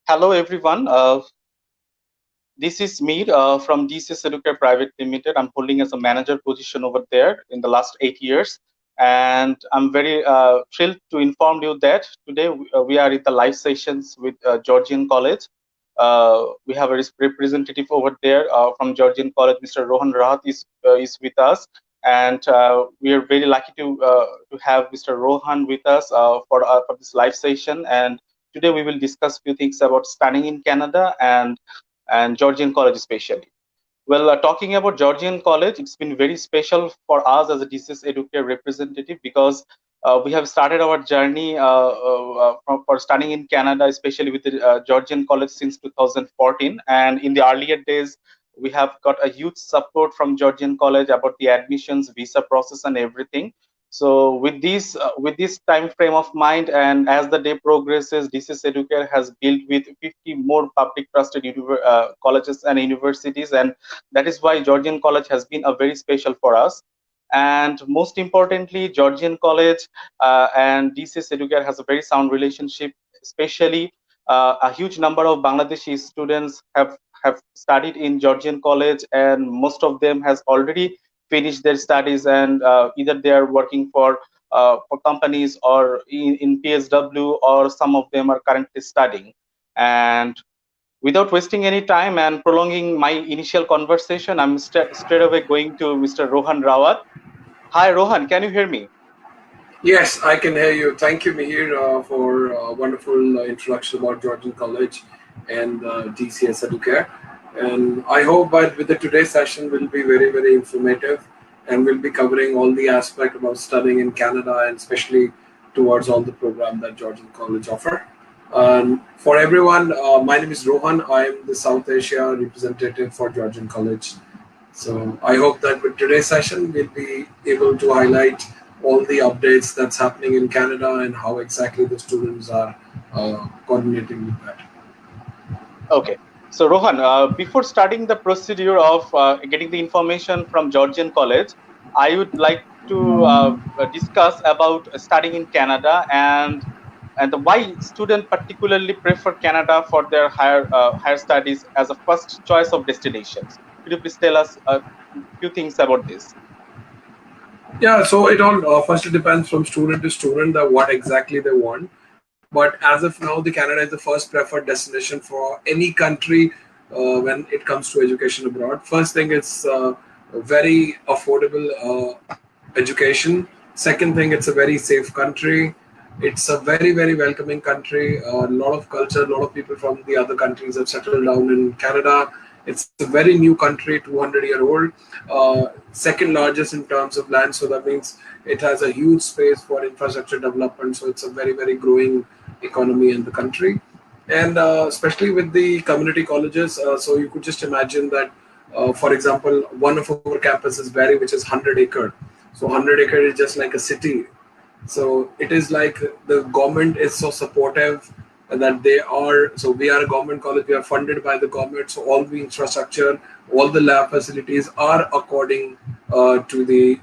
Hello, everyone. This is me from DCS Educare Private Limited. I'm holding as a manager position over there in the last 8 years. And I'm very thrilled to inform you that today we are in the live sessions with Georgian College. We have a representative over there from Georgian College, Mr. Rohan Rahat is with us. And we are very lucky to have Mr. Rohan with us for this live session. And today we will discuss a few things about studying in Canada and Georgian College especially. Well, talking about Georgian College, it's been very special for us as a DCS Educare representative because we have started our journey for studying in Canada, especially with the Georgian College since 2014. And in the earlier days, we have got a huge support from Georgian College about the admissions, visa process, and everything. So with this time frame of mind, and as the day progresses, DCS Educare has built with 50 more public trusted colleges and universities, and that is why Georgian College has been a very special for us. And most importantly, Georgian College and DCS Educare has a very sound relationship, especially a huge number of Bangladeshi students have studied in Georgian College, and most of them has already finished their studies, and either they are working for companies or in PSW, or some of them are currently studying. And without wasting any time and prolonging my initial conversation, I'm straight away going to Mr. Rohan Rawat. Hi, Rohan, can you hear me? Yes, I can hear you. Thank you, Mihir, for a wonderful introduction about Georgian College and DCS Educare. And I hope that with the today's session will be very, very informative, and we'll be covering all the aspect about studying in Canada, and especially towards all the program that Georgian College offer. For everyone, my name is Rohan. I am the South Asia representative for Georgian College. So I hope that with today's session, we'll be able to highlight all the updates that's happening in Canada and how exactly the students are coordinating with that. Okay. So, Rohan, before starting the procedure of getting the information from Georgian College, I would like to discuss about studying in Canada and why students particularly prefer Canada for their higher studies as a first choice of destinations. Could you please tell us a few things about this? Yeah, so it all first it depends from student to student that what exactly they want. But as of now, the Canada is the first preferred destination for any country when it comes to education abroad. First thing, it's very affordable education. Second thing, it's a very safe country. It's a very, very welcoming country. A lot of culture, a lot of people from the other countries have settled down in Canada. It's a very new country, 200-year-old, second largest in terms of land. So that means it has a huge space for infrastructure development. So it's a very, very growing economy in the country. And especially with the community colleges, so you could just imagine that, for example, one of our campuses, Barry, which is 100 acre. So 100 acre is just like a city. So it is like the government is so supportive that they are. So we are a government college. We are funded by the government. So all the infrastructure, all the lab facilities are according to the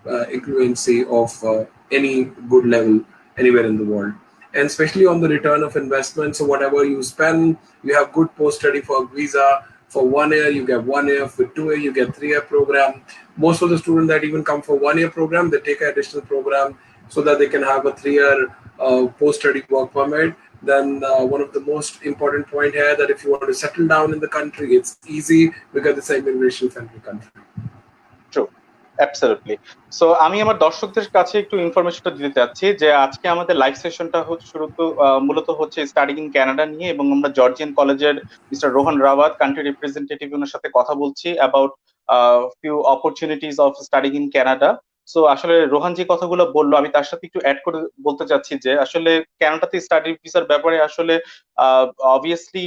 equivalency of any good level anywhere in the world. And especially on the return of investment. So whatever you spend, you have good post study for visa. For 1 year, you get 1 year. For 2 year, you get 3 year program. Most of the students that even come for 1 year program, they take an additional program so that they can have a 3 year post-study work permit. Then one of the most important point here that if you want to settle down in the country, it's easy because it's an immigration-friendly country. True. Absolutely. So আমি আমার দর্শকদের কাছে একটু ইনফরমেশনটা দিতে চাচ্ছি যে আজকে আমাদের লাইভ সেশনটা মূলত হচ্ছে স্টাডিং ইন কানাডা নিয়ে, এবং আমরা জর্জিয়ান কলেজের mister Rohan Rawat country representative ওনার সাথে কথা বলছি about few opportunities of studying in Canada. So আসলে রোহান যে কথাগুলো বললো আমি তার সাথে একটু অ্যাড করে বলতে চাচ্ছি যে আসলে কানাডাতে স্টাডি ভিসার ব্যাপারে আসলে obviously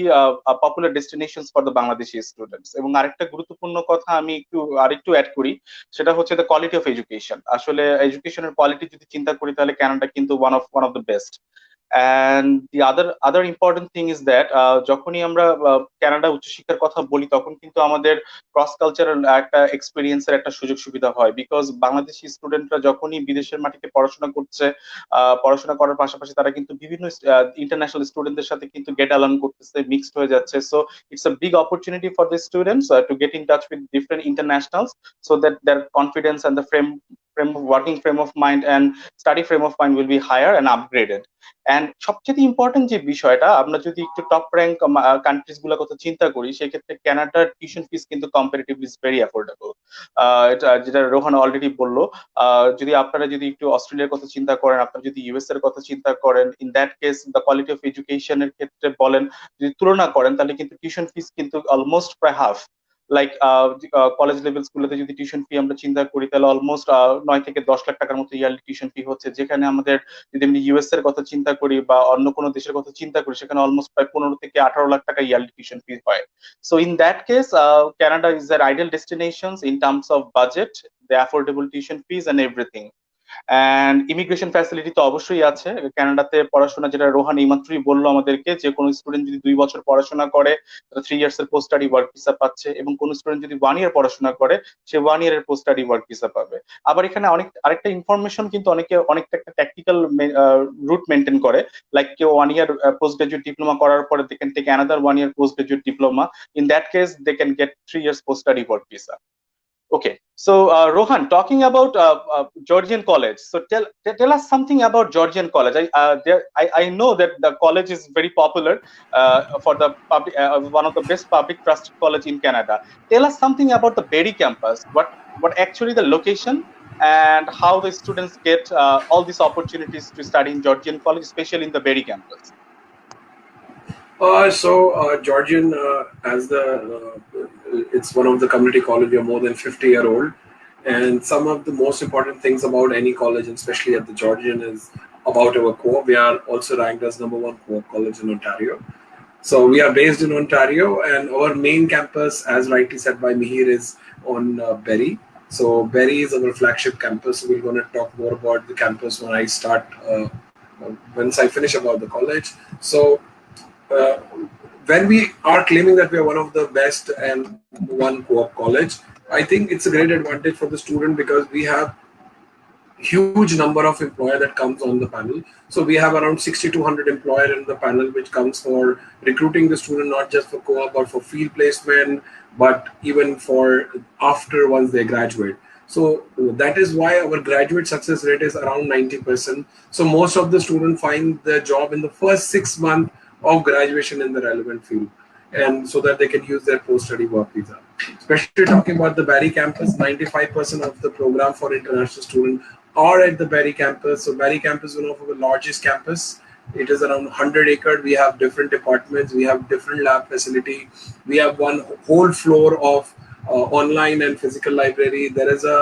popular destinations for the Bangladeshi students. এবং আরেকটা গুরুত্বপূর্ণ কথা আমি আরেকটু অ্যাড করি, সেটা হচ্ছে দ্য কোয়ালিটি অফ এডুকেশন। আসলে এডুকেশনের কোয়ালিটি যদি চিন্তা করি তাহলে কানাডা কিন্তু one of the best. And the other important thing is that যখনই আমরা কানাডা উচ্চশিক্ষার কথা বলি তখন কিন্তু আমাদের ক্রস কালচারাল একটা এক্সপিরিয়েন্সের একটা সুযোগ সুবিধা হয়, বিকজ বাংলাদেশি স্টুডেন্টরা যখনই বিদেশের মাটিতে পড়াশোনা করছে, পড়াশোনা করার পাশাপাশি তারা কিন্তু বিভিন্ন ইন্টারন্যাশনাল স্টুডেন্টদের সাথে কিন্তু গেট অ্যালং করতেছে, মিক্সড হয়ে যাচ্ছে। So it's a big opportunity for the students to get in touch with different internationals, so that their confidence and the working frame of mind and study frame of mind will be higher and upgraded. And সবচেয়ে important যে বিষয়টা, আমরা যদি একটু top rank countries গুলোর কথা চিন্তা করি, সেক্ষেত্রে কানাডার টিউশন ফিস কিন্তু কম্পারেটিভলি ইজ ভেরি অ্যাফোর্ডেবল। এটা যেটা রোহান অলরেডি বললো। যদি আপনারা যদি একটু অস্ট্রেলিয়ার কথা চিন্তা করেন, আপনারা যদি ইউএস এর কথা চিন্তা করেন, in that case the quality of এডুকেশনের ক্ষেত্রে বলেন, যদি তুলনা করেন, তাহলে কিন্তু টিউশন ফিস কিন্তু অলমোস্ট প্রায় হাফ। লাইক কলেজ লেভেল স্কুলেতে যদি টিউশন ফি আমরা চিন্তা করি, তাহলে অলমোস্ট 9 থেকে 10 লাখ টাকার মতো ইয়ারলি টিউশন ফি হচ্ছে, যেখানে আমাদের যদি আমি ইউএস এর কথা চিন্তা করি বা অন্য কোনো দেশের কথা চিন্তা করি, সেখানে অলমোস্ট প্রায় 15 থেকে 18 লাখ টাকা ইয়ারলি টিউশন ফি হয়। So in that case Canada is their ideal destinations in terms of budget, the affordable tuition fees and everything. And immigration facility তো অবশ্যই আছে কানাডাতে। পড়াশোনা, যেটা রোহান এইমাত্রই বললো আমাদেরকে, যে কোনো স্টুডেন্ট যদি 2 বছর পড়াশোনা করে, 3 ইয়ার্স এর পোস্ট স্টাডি ওয়ার্ক ভিসা পাচ্ছে, এবং কোন স্টুডেন্ট যদি 1 ইয়ার পড়াশোনা করে, সে 1 ইয়ারের পোস্ট স্টাডি ওয়ার্ক ভিসা পাবে। আবার এখানে আরেকটা ইনফরমেশন কিন্তু অনেকটা একটা ট্যাকটিক্যাল রুট মেনটেন করে। লাইক কেউ 1 ইয়ার পোস্ট গ্রাজুয়েট ডিপ্লোমা করার পরে they can take another 1 year post graduate diploma. In that case they can get 3 years post study work visa. Okay, so Rohan, talking about Georgian College. So tell us something about Georgian College. I know that the college is very popular for the public, one of the best public trust college in Canada. Tell us something about the Berry campus. What actually the location and how the students get all these opportunities to study in Georgian College, especially in the Berry campus. Georgian, as it's one of the community college, we are more than 50-year-old, and some of the most important things about any college, and especially at the Georgian, is about our co-op. We are also ranked as #1 co-op college in Ontario. So we are based in Ontario, and our main campus, as rightly said by Mihir, is on Berry. So Berry is our flagship campus. We're going to talk more about the campus when I start, once I finish about the college. So when we are claiming that we are one of the best and one co-op college, I think it's a great advantage for the student because we have huge number of employer that comes on the panel. So we have around 6,200 employer in the panel, which comes for recruiting the student, not just for co-op, but for field placement, but even for after once they graduate. So that is why our graduate success rate is around 90%. So most of the students find the job in the first 6 months of graduation in the relevant field, and so that they can use their post-study work visa. Especially talking about the Barrie campus, 95% of the program for international students are at the Barrie campus. So Barrie campus is one of our largest campus. It is around 100 acres. We have different departments. We have different lab facility. We have one whole floor of online and physical library. There is a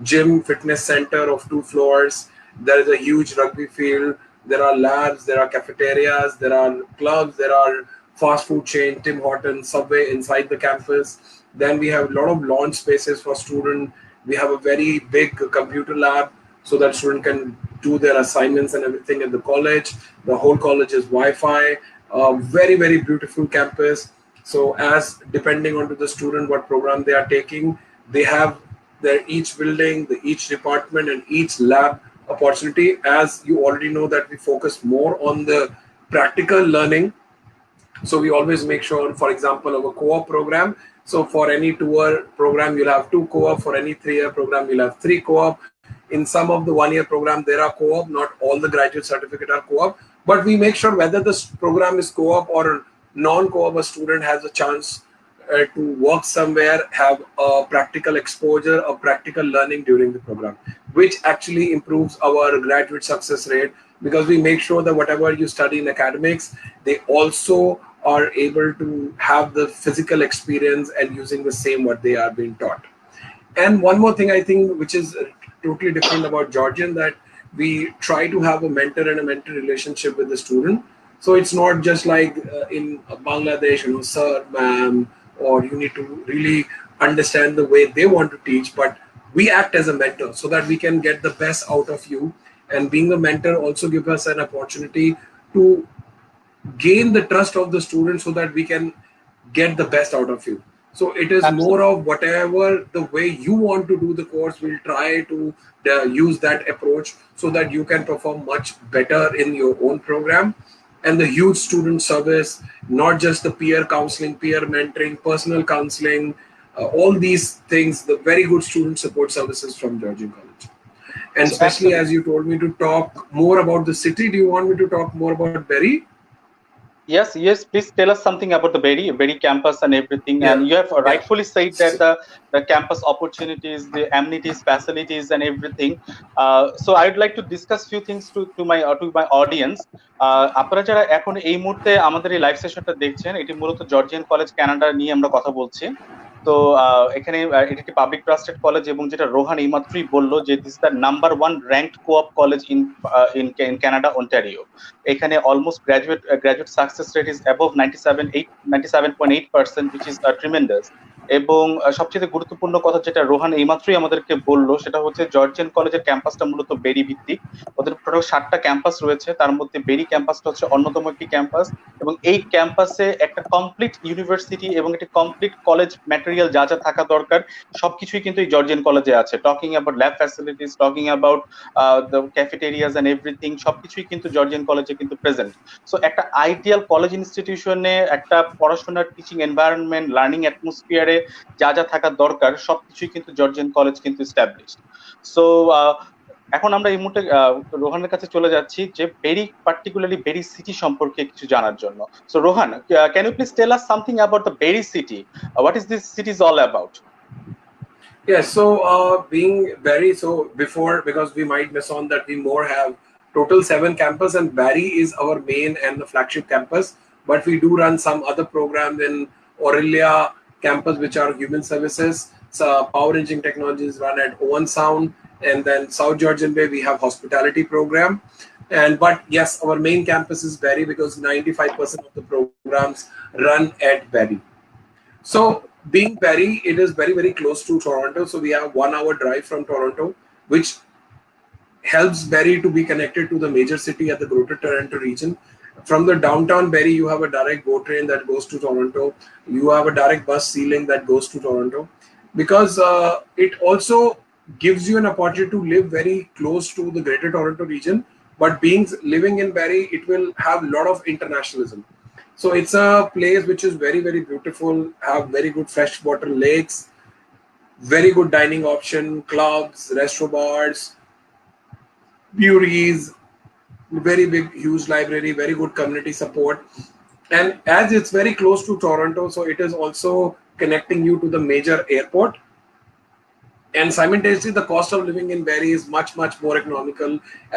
gym fitness center of 2 floors. There is a huge rugby field. There are labs, there are cafeterias, there are clubs, there are fast food chain, Tim Hortons, Subway inside the campus. Then we have a lot of launch spaces for students. We have a very big computer lab so that students can do their assignments and everything at the college. The whole college is Wi-Fi. Very, very beautiful campus. So as depending on to the student what program they are taking, they have their each building, each department and each lab opportunity. As you already know that we focus more on the practical learning. So we always make sure, for example, our co-op program. So for any 2-year program, you'll have 2 co-op. For any 3-year program, you'll have 3 co-op. In some of the 1-year program, there are co-op. Not all the graduate certificate are co-op. But we make sure whether the program is co-op or non-co-op, a student has a chance to work somewhere, have a practical exposure, a practical learning during the program, which actually improves our graduate success rate, because we make sure that whatever you study in academics, they also are able to have the physical experience and using the same what they are being taught. And one more thing I think which is totally different about Georgian, that we try to have a mentor and a mentor relationship with the student. So it's not just like in Bangladesh, sir, ma'am, or you need to really understand the way they want to teach, but we act as a mentor so that we can get the best out of you. And being a mentor also gives us an opportunity to gain the trust of the student so that we can get the best out of you. So it is more Absolutely. of whatever the way you want to do the course, we'll try to use that approach so that you can perform much better in your own program. And the huge student service, not just the peer counseling, peer mentoring, personal counseling, all these things, the very good student support services from Georgian College. And So especially as absolutely. you told me to talk more about the city, do you want me to talk more about Berry? Yes, yes, please tell us something about the Berry campus and everything. Yeah, And you have yeah. rightfully said that the campus opportunities, the amenities, facilities, and everything. So I'd like to discuss few things to my audience. আপনারা যারা এখন এই মুহূর্তে আমাদের এই live সেশনটা দেখছেন, এটি মূলত জর্জিয়ান কলেজ কানাডা নিয়ে আমরা কথা বলছি। তো এখানে এটি একটি পাবলিক ট্রাস্টেড কলেজ, এবং যেটা রোহান এইমাত্রই বললো যে this the number 1 ranked coop college in Canada Ontario. এখানে almost graduate success rate is above 97.8%, which is tremendous। এবং সবচেয়ে গুরুত্বপূর্ণ কথা যেটা রোহান এইমাত্রই আমাদেরকে বললো সেটা হচ্ছে জর্জিয়ান কলেজের ক্যাম্পাসটা মূলত বেরি ভিত্তিক। ওদের টোটাল 7টা ক্যাম্পাস রয়েছে, তার মধ্যে বেরি ক্যাম্পাসটা হচ্ছে অন্যতম একটি ক্যাম্পাস। এবং এই ক্যাম্পাসে একটা কমপ্লিট ইউনিভার্সিটি এবং একটি কমপ্লিট কলেজ ম্যাটেরিয়াল যা যা থাকা দরকার সবকিছুই কিন্তু এই জর্জিয়ান কলেজে আছে। Talking about lab facilities, talking about the cafeterias and everything, সবকিছুই কিন্তু জর্জিয়ান কলেজে কিন্তু প্রেজেন্ট। সো একটা আইডিয়াল কলেজ ইনস্টিটিউশনে একটা পড়াশোনার টিচিং এনভায়রনমেন্ট, লার্নিং অ্যাটমসফিয়ারে যা যা থাকা দরকার সবকিছুই কিন্তু জর্জিয়ান কলেজ কিন্তু এস্টাবলিশড। সো এখন আমরা এই মুহূর্তে রোহানের কাছে চলে যাচ্ছি যে বেরি, পার্টিকুলারলি বেরি সিটি সম্পর্কে কিছু জানার জন্য। So Rohan, can you please tell us something about the Barrie city? What is this city is all about? Yes, so being Barry, so before, because we might miss on that, we more have total 7 campus, and Barry is our main and the flagship campus. But we do run some other programs in Aurelia campus, which are human services. So power engineering technologies run at Owen Sound, and then South Georgian Bay we have hospitality program. And but yes, our main campus is Barry because 95% of the programs run at Barry. So being Barrie, it is very, very close to Toronto. So we have 1 hour drive from Toronto, which helps Barrie to be connected to the major city at the Greater Toronto region. From the downtown Barrie, you have a direct GO train that goes to Toronto. You have a direct bus ceiling that goes to Toronto. Because it also gives you an opportunity to live very close to the Greater Toronto region. But being living in Barrie, it will have a lot of internationalism. So it's a place which is very, very beautiful, have very good freshwater lakes, very good dining option, clubs, restaurants, breweries, very big, huge library, very good community support. And as it's very close to Toronto, so it is also connecting you to the major airport. And simultaneously, the cost of living in Barrie is much, much more economical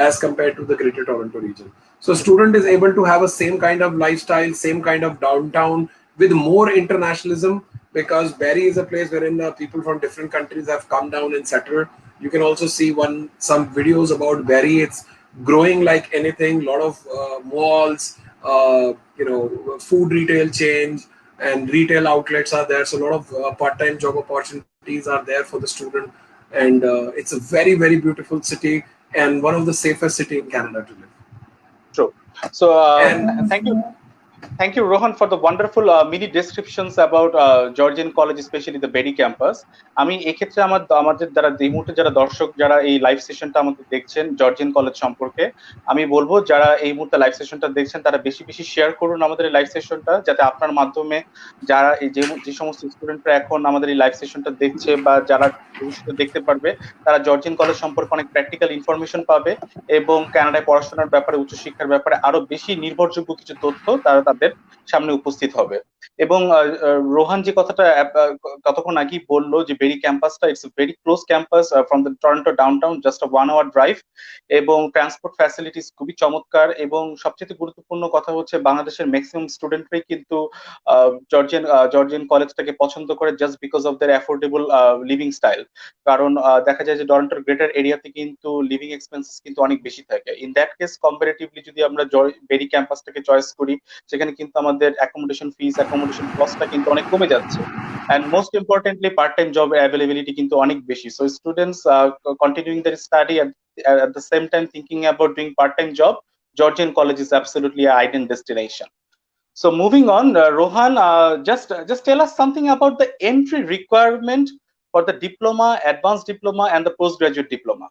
as compared to the Greater Toronto region. So student is able to have a same kind of lifestyle, same kind of downtown with more internationalism, because Barrie is a place wherein people from different countries have come down and settled. You can also see some videos about Barrie. It's growing like anything. A lot of malls, food retail chains and retail outlets are there. So a lot of part-time job opportunities are there for the student, and it's a very, very beautiful city and one of the safest city in Canada to live. True. So And thank you. Thank you, Rohan, for the wonderful mini descriptions about Georgian College, especially the Berry campus. আমি এক্ষেত্রে আমাদের যারা এই মুহূর্তে যারা দর্শক যারা এই লাইভ সেশনটা আমাদের দেখছেন জর্জিয়ান কলেজ সম্পর্কে, আমি বলবো যারা এই মুহূর্তে লাইভ সেশনটা দেখছেন তারা বেশি বেশি শেয়ার করুন আমাদের এই লাইভ সেশনটা, যাতে আপনার মাধ্যমে যারা এই যে সমস্ত স্টুডেন্টরা এখন আমাদের এই লাইভ সেশনটা দেখছে বা যারা ভবিষ্যতে দেখতে পারবে, তারা জর্জিয়ান কলেজ সম্পর্কে অনেক প্র্যাকটিক্যাল ইনফরমেশন পাবে এবং কানাডায় পড়াশোনার ব্যাপারে, উচ্চশিক্ষার ব্যাপারে আরো বেশি নির্ভরযোগ্য কিছু তথ্য তারা তাদের সামনে উপস্থিত হবে। এবং রোহান যে কথাটা কতক্ষণ আগেই বললো যে বেরি ক্যাম্পাসটা it's very close campus from the Toronto downtown, just 1 hour drive, এবং ট্রান্সপোর্ট ফ্যাসিলিটিস খুবই চমৎকার। এবং সবচেয়ে গুরুত্বপূর্ণ কথা হচ্ছে বাংলাদেশের ম্যাক্সিমাম স্টুডেন্টরাই কিন্তু জর্জিয়ান কলেজটাকে পছন্দ করে just because of their affordable living style. কারণ দেখা যায় যে টরন্টোর গ্রেটার এরিয়াতে কিন্তু লিভিং এক্সপেন্সেস কিন্তু অনেক বেশি থাকে। ইন দ্যাট কেস কম্পারেটিভলি যদি আমরা বেরি ক্যাম্পাসটাকে চয়েস করি, সেখানে কিন্তু আমাদের অ্যাকোমোডেশন ফিস, অ্যাকোমোডেশন কস্টটা কিন্তু অনেক কমে যাচ্ছে। and most importantly part time job availability কিন্তু অনেক বেশি। So students continuing their study at the same time thinking about doing part time job, Georgian College is absolutely an ideal destination. So moving on, Rohan, just tell us something about the entry requirement for the diploma, advanced diploma, and the postgraduate diploma.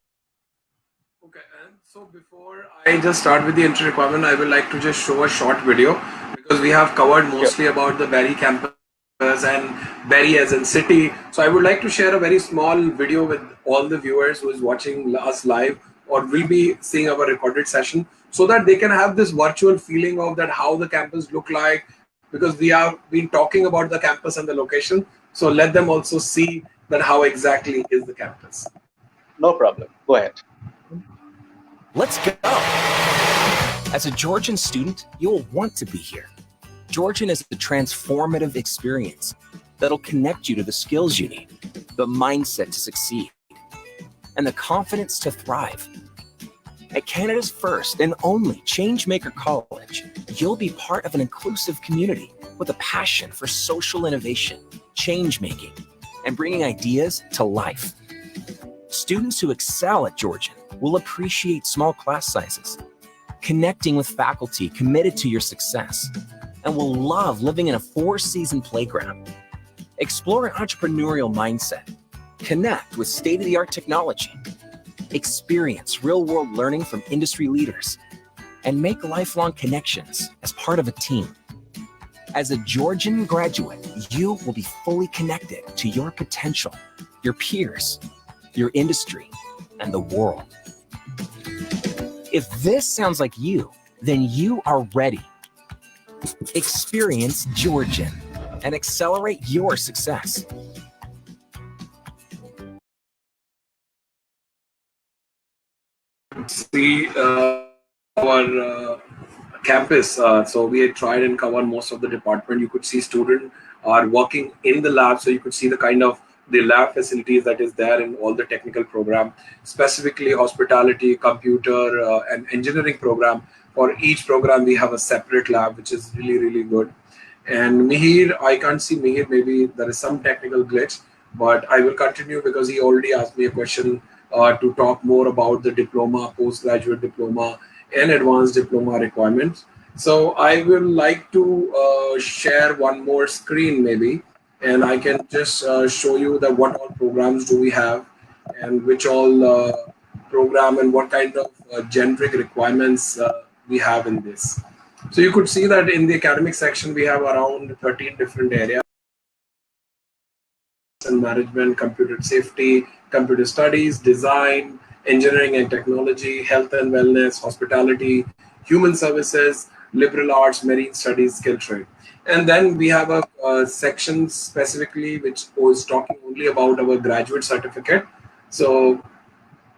Okay, and so before I just start with the entry requirement, I would like to just show a short video because we have covered Sure. mostly about the Barry campus and Barry as in city. So I would like to share a very small video with all the viewers who is watching us live or will be seeing our recorded session so that they can have this virtual feeling of that how the campus look like because we have been talking about the campus and the location. So let them also see that how exactly is the campus. No problem. Go ahead. Let's go! As a Georgian student, you'll want to be here. Georgian is a transformative experience that'll connect you to the skills you need, the mindset to succeed, and the confidence to thrive. At Canada's first and only Changemaker College, you'll be part of an inclusive community with a passion for social innovation, change making, and bringing ideas to life. Students who excel at Georgian will appreciate small class sizes, connecting with faculty committed to your success, and will love living in a four-season playground. Explore an entrepreneurial mindset, connect with state-of-the-art technology, experience real-world learning from industry leaders, and make lifelong connections as part of a team. As a Georgian graduate, you will be fully connected to your potential, your peers, your industry, and the world. If this sounds like you, then you are ready. Experience Georgian and accelerate your success. See our campus. So we had tried and covered most of the department. You could see students are working in the lab, so you could see the kind of the lab facilities that is there in all the technical program, specifically hospitality, computer, and engineering program. For each program, we have a separate lab, which is really, really good. And Mihir, I can't see Mihir. Maybe there is some technical glitch, but I will continue because he already asked me a question to talk more about the diploma, postgraduate diploma, and advanced diploma requirements. So I will like to share one more screen maybe, and I can just show you that what all programs do we have, and which all program and what kind of generic requirements we have in this. So you could see that in the academic section we have around 13 different areas and management, computer safety, computer studies, design, engineering and technology, health and wellness, hospitality, human services, liberal arts, marine studies, skill trade. And then we have a section specifically which was talking only about our graduate certificate. So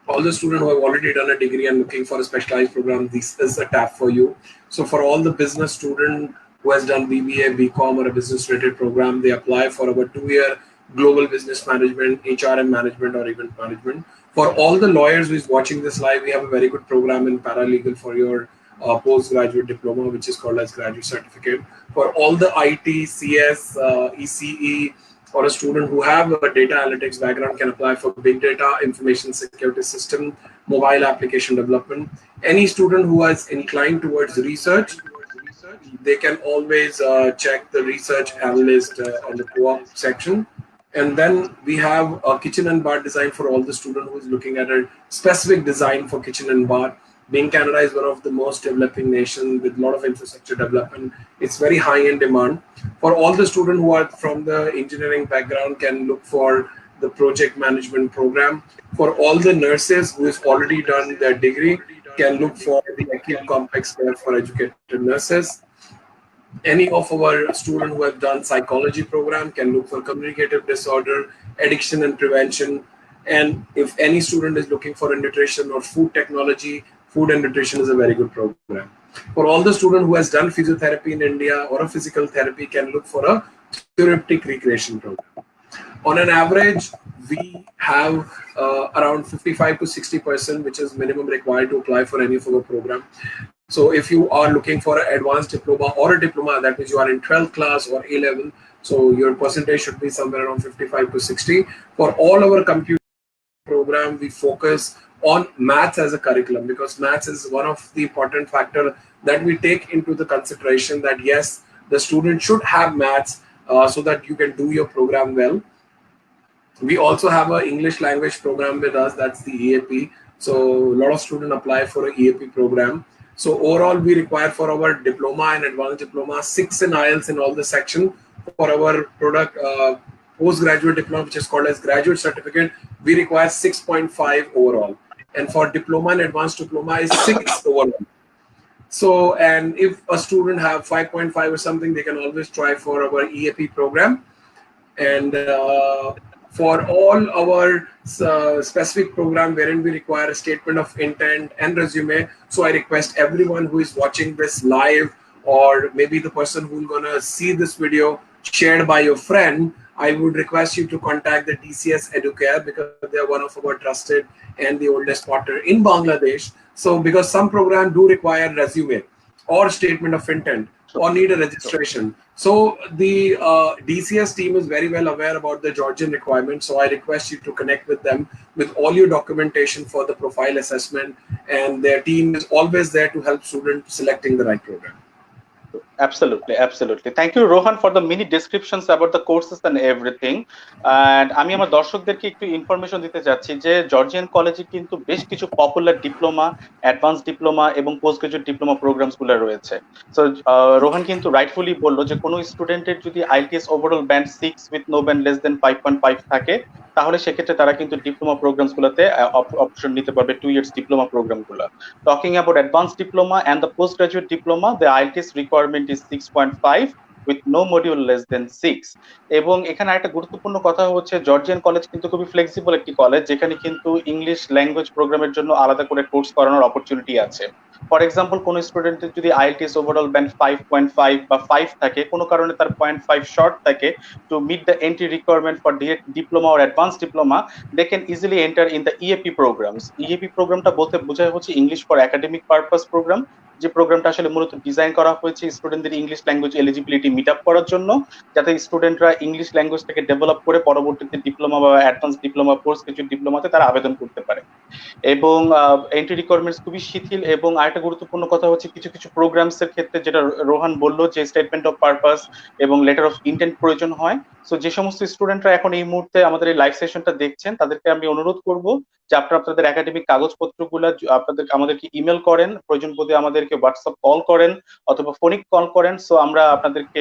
all the students who have already done a degree and looking for a specialized program, this is a tab for you. So for all the business student who has done BBA, BCom or a business related program, they apply for our 2-year global business management, HRM management or event management. For all the lawyers who is watching this live, we have a very good program in paralegal for your postgraduate diploma, which is called as graduate certificate. For all the IT, CS, ECE, or a student who have a data analytics background can apply for big data, information security system, mobile application development. Any student who is inclined towards research, they can always check the research analyst on the co-op section. And then we have a kitchen and bar design for all the student who is looking at a specific design for kitchen and bar. Being Canada is one of the most developing nations with a lot of infrastructure development, it's very high in demand. For all the students who are from the engineering background can look for the project management program. For all the nurses who has already done their degree can look for the acute complex care for educated nurses. Any of our students who have done psychology program can look for communicative disorder, addiction and prevention. And if any student is looking for a nutrition or food technology, food and nutrition is a very good program. For all the student who has done physiotherapy in India or a physical therapy can look for a therapeutic recreation program. On an average, we have around 55 to 60%, which is minimum required to apply for any of our program. So if you are looking for an advanced diploma or a diploma, that means you are in 12th class or A level, so your percentage should be somewhere around 55 to 60. For all our computer program, we focus on maths as a curriculum, because maths is one of the important factor that we take into the consideration, that yes, the student should have maths so that you can do your program well. We also have an English language program with us, that's the EAP. So a lot of students apply for an EAP program. So overall we require for our diploma and advanced diploma 6 in IELTS in all the section. For our product postgraduate diploma, which is called as graduate certificate, we require 6.5 overall, and for diploma and advanced diploma is 6 overall. So, and if a student have 5.5 or something, they can always try for our EAP program. And for all our specific program wherein we require a statement of intent and resume, so I request everyone who is watching this live, or maybe the person who's gonna see this video shared by your friend, I would request you to contact the DCS Educare, because they are one of our trusted and the oldest partner in Bangladesh. So because some programs do require resume or statement of intent or need a registration. So the DCS team is very well aware about the Georgian requirements. So I request you to connect with them with all your documentation for the profile assessment, and their team is always there to help students selecting the right program. Absolutely, absolutely. Thank you, Rohan, for the mini descriptions about the courses and everything. And আমি আমার দর্শকদেরকে একটু information দিতে চাচ্ছি যে Georgian কলেজে কিন্তু বেশ কিছু পপুলার ডিপ্লোমা, অ্যাডভান্স ডিপ্লোমা এবং পোস্ট গ্রাজুয়েট ডিপ্লোমা প্রোগ্রামস গুলো রয়েছে। সো রোহান কিন্তু রাইটফুলি বললো যে কোনো স্টুডেন্টের যদি IELTS overall band 6 with no band less than 5.5 থাকে, তাহলে সেক্ষেত্রে তারা কিন্তু ডিপ্লোমা প্রোগ্রামস গুলোতে অপশন নিতে পারবে 2 ইয়ার্স ডিপ্লোমা প্রোগ্রাম গুলো। Talking about advanced diploma and the postgraduate diploma, the IELTS requirement is 6.5 with no module less than 6. এবং এখানে একটা গুরুত্বপূর্ণ কথা হচ্ছে জর্জিয়ান কলেজ কিন্তু খুবই ফ্লেক্সিবল একটি কলেজ, যেখানে কিন্তু ইংলিশ ল্যাঙ্গুয়েজ প্রোগ্রামের জন্য আলাদা করে কোর্স করানোর অপরচুনিটি আছে। ফর এক্সাম্পল, কোন স্টুডেন্টের যদি আইএলটিএস ওভারঅল ব্যান্ড 5.5 বা 5 থাকে, কোনো কারণে তার 0.5 শর্ট থাকে, to meet the entry requirement for diploma or advanced diploma, they can easily enter in the EAP programs. EAP প্রোগ্রামটা বলতে বোঝায় হচ্ছে English for academic purpose program, যে প্রোগ্রামটা আসলে মূলত ডিজাইন করা হয়েছে স্টুডেন্টদের English language eligibility meet up করার জন্য, যাতে স্টুডেন্টরা ইংলিশ ল্যাঙ্গুয়েজটাকে ডেভেলপ করে পরবর্তীতে ডিপ্লোমা বা অ্যাডভান্স ডিপ্লোমা, পোস্ট গ্রাজুয়েট ডিপ্লোমাতে তারা আবেদন করতে পারে। এবং এন্ট্রি রিকোয়ারমেন্টস খুবই শিথিল। এবং আরেকটা গুরুত্বপূর্ণ কথা হচ্ছে কিছু কিছু প্রোগ্রামস এর ক্ষেত্রে, যেটা রোহান বললো, যে স্টেটমেন্ট অফ পারপাস এবং লেটার অফ ইন্টেন্ট প্রয়োজন হয়। সো যে সমস্ত স্টুডেন্টরা এখন এই মুহূর্তে আমাদের এই লাইভ সেশনটা দেখছেন, তাদেরকে আমি অনুরোধ করব যে আপনারা আপনাদের একাডেমিক কাগজপত্রগুলো আমাদেরকে ইমেল করেন, প্রয়োজন বোধে আমাদেরকে হোয়াটসঅ্যাপ কল করেন অথবা ফোনিক কল করেন। সো আমরা আপনাদেরকে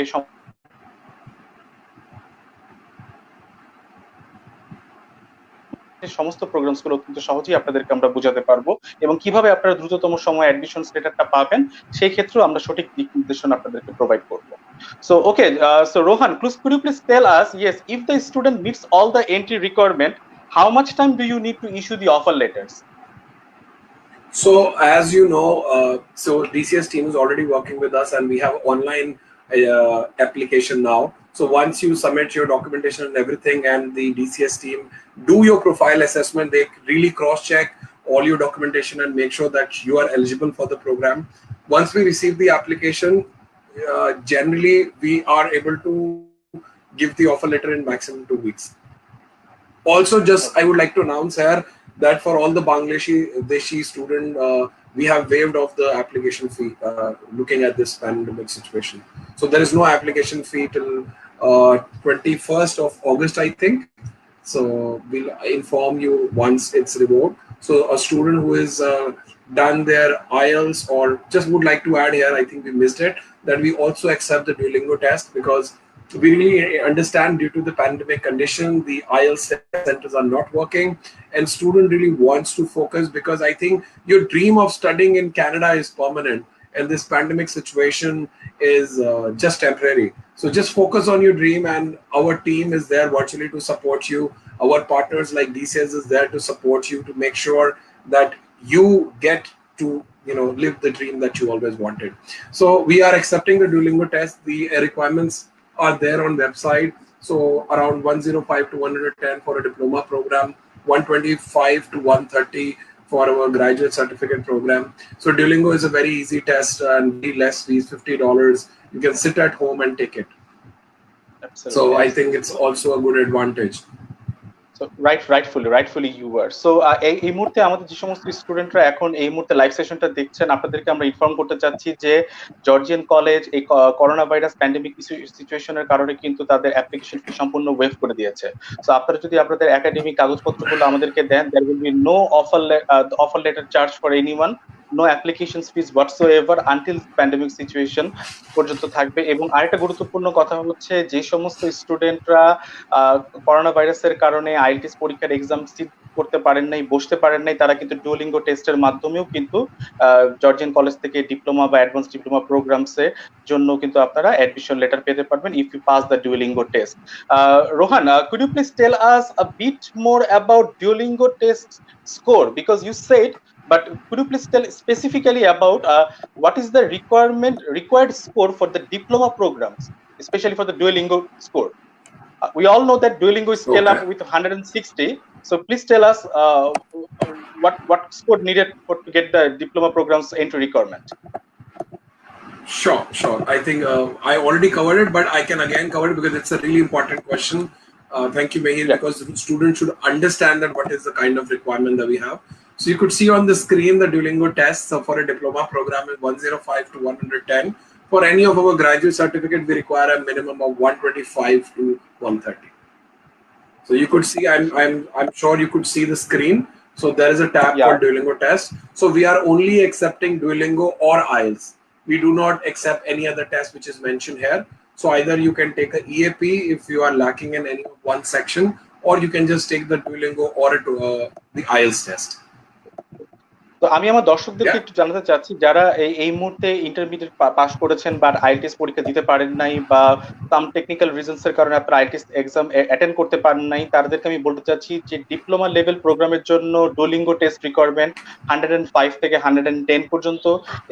সমস্ত প্রোগ্রামস গুলো অত্যন্ত সহজেই আপনাদেরকে আমরা বোঝাতে পারবো, এবং কিভাবে আপনারা দ্রুততম সময়ে অ্যাডমিশন লেটারটা পাবেন সেই ক্ষেত্রেও আমরা সঠিক দিক নির্দেশনা আপনাদেরকে প্রোভাইড করব। So okay, so Rohan, could you please tell us, yes, if the student meets all the entry requirement, how much time do you need to issue the offer letters? So as you know, so DCS team is already working with us, and we have online application now. So once you submit your documentation and everything, and the DCS team do your profile assessment, they really cross-check all your documentation and make sure that you are eligible for the program. Once we receive the application, generally we are able to give the offer letter in maximum 2 weeks. Also, just I would like to announce here that for all the Bangladeshi student, we have waived off the application fee looking at this pandemic situation. So there is no application fee till 21st of August, I think. So we'll inform you once it's revoked. So a student who is done their IELTS, or just would like to add here, I think we missed it, that we also accept the Duolingo test, because we really understand due to the pandemic condition, the IELTS centers are not working, and student really wants to focus, because I think your dream of studying in Canada is permanent, and this pandemic situation is just temporary. So just focus on your dream, and our team is there virtually to support you. Our partners like DCS is there to support you, to make sure that you get to live the dream that you always wanted. So we are accepting the Duolingo test. The requirements are there on website. So around 105 to 110 for a diploma program, 125 to 130 for our graduate certificate program. So Duolingo is a very easy test and very less fees, $50. You can sit at home and take it. Absolutely. So I think it's also a good advantage. So rightfully you were. So এই মুহূর্তে আমাদের যে সমস্ত স্টুডেন্টরা এখন এই মুহূর্তে live সেশনটা দেখছেন, আপনাদেরকে আমরা ইনফর্ম করতে চাচ্ছি যে জর্জিয়ান কলেজ এই করোনা ভাইরাস প্যান্ডেমিক সিচুয়েশনের কারণে কিন্তু তাদের অ্যাপ্লিকেশন ফি সম্পূর্ণ ওয়েভ করে দিয়েছে। তো আপনারা যদি আপনাদের একাডেমিক কাগজপত্রগুলো আমাদেরকে দেন, there will be no offer letter charge for anyone, no application fees whatsoever until pandemic situation পর্যন্ত থাকবে। এবং আরেকটা গুরুত্বপূর্ণ কথা হচ্ছে, যে সমস্ত স্টুডেন্টরা করোনা ভাইরাসের কারণে আইএলটিএস পরীক্ষার এক্সাম করতে পারেন নাই, বসতে পারেন নাই, তারা কিন্তু ডুওলিঙ্গো টেস্টের মাধ্যমেও কিন্তু জর্জিয়ান কলেজ থেকে ডিপ্লোমা বা অ্যাডভান্স ডিপ্লোমা প্রোগ্রামসে জন্য কিন্তু আপনারা অ্যাডমিশন লেটার পেতে পারবেন if you pass the Duolingo test. Rohan, could you please tell us a bit more about Duolingo test score, because you said, but could you please tell specifically about what is the required score for the diploma programs, especially for the Duolingo score? We all know that Duolingo is scale up with 160. So please tell us what score needed to get the diploma programs entry requirement. Sure. I think I already covered it, but I can again cover it because it's a really important question. Thank you, Mehir, because students should understand that what is the kind of requirement that we have. So you could see on the screen the Duolingo test. So for a diploma program is 105 to 110. For any of our graduate certificate, we require a minimum of 125 to 130. So you could see, I'm sure you could see the screen. So there is a tab called Duolingo test. So we are only accepting Duolingo or IELTS. We do not accept any other test which is mentioned here. So either you can take an EAP if you are lacking in any one section, or you can just take the Duolingo or the IELTS test. তো আমি আমার দর্শকদেরকে একটু জানাতে চাচ্ছি, যারা এই মুহূর্তে ইন্টারমিডিয়েট পাস করেছেন বা আইএলটিএস পরীক্ষা দিতে পারেন নাই, বা সাম টেকনিক্যাল রিজনস এর কারণে আপনারা আইএলটিএস এক্সাম অ্যাটেন্ড করতে পারেন নাই, তাদেরকে আমি বলতে চাচ্ছি যে ডিপ্লোমা লেভেল প্রোগ্রামের জন্য ডুওলিঙ্গো টেস্ট রিকোয়ারমেন্ট 105 থেকে 110 পর্যন্ত,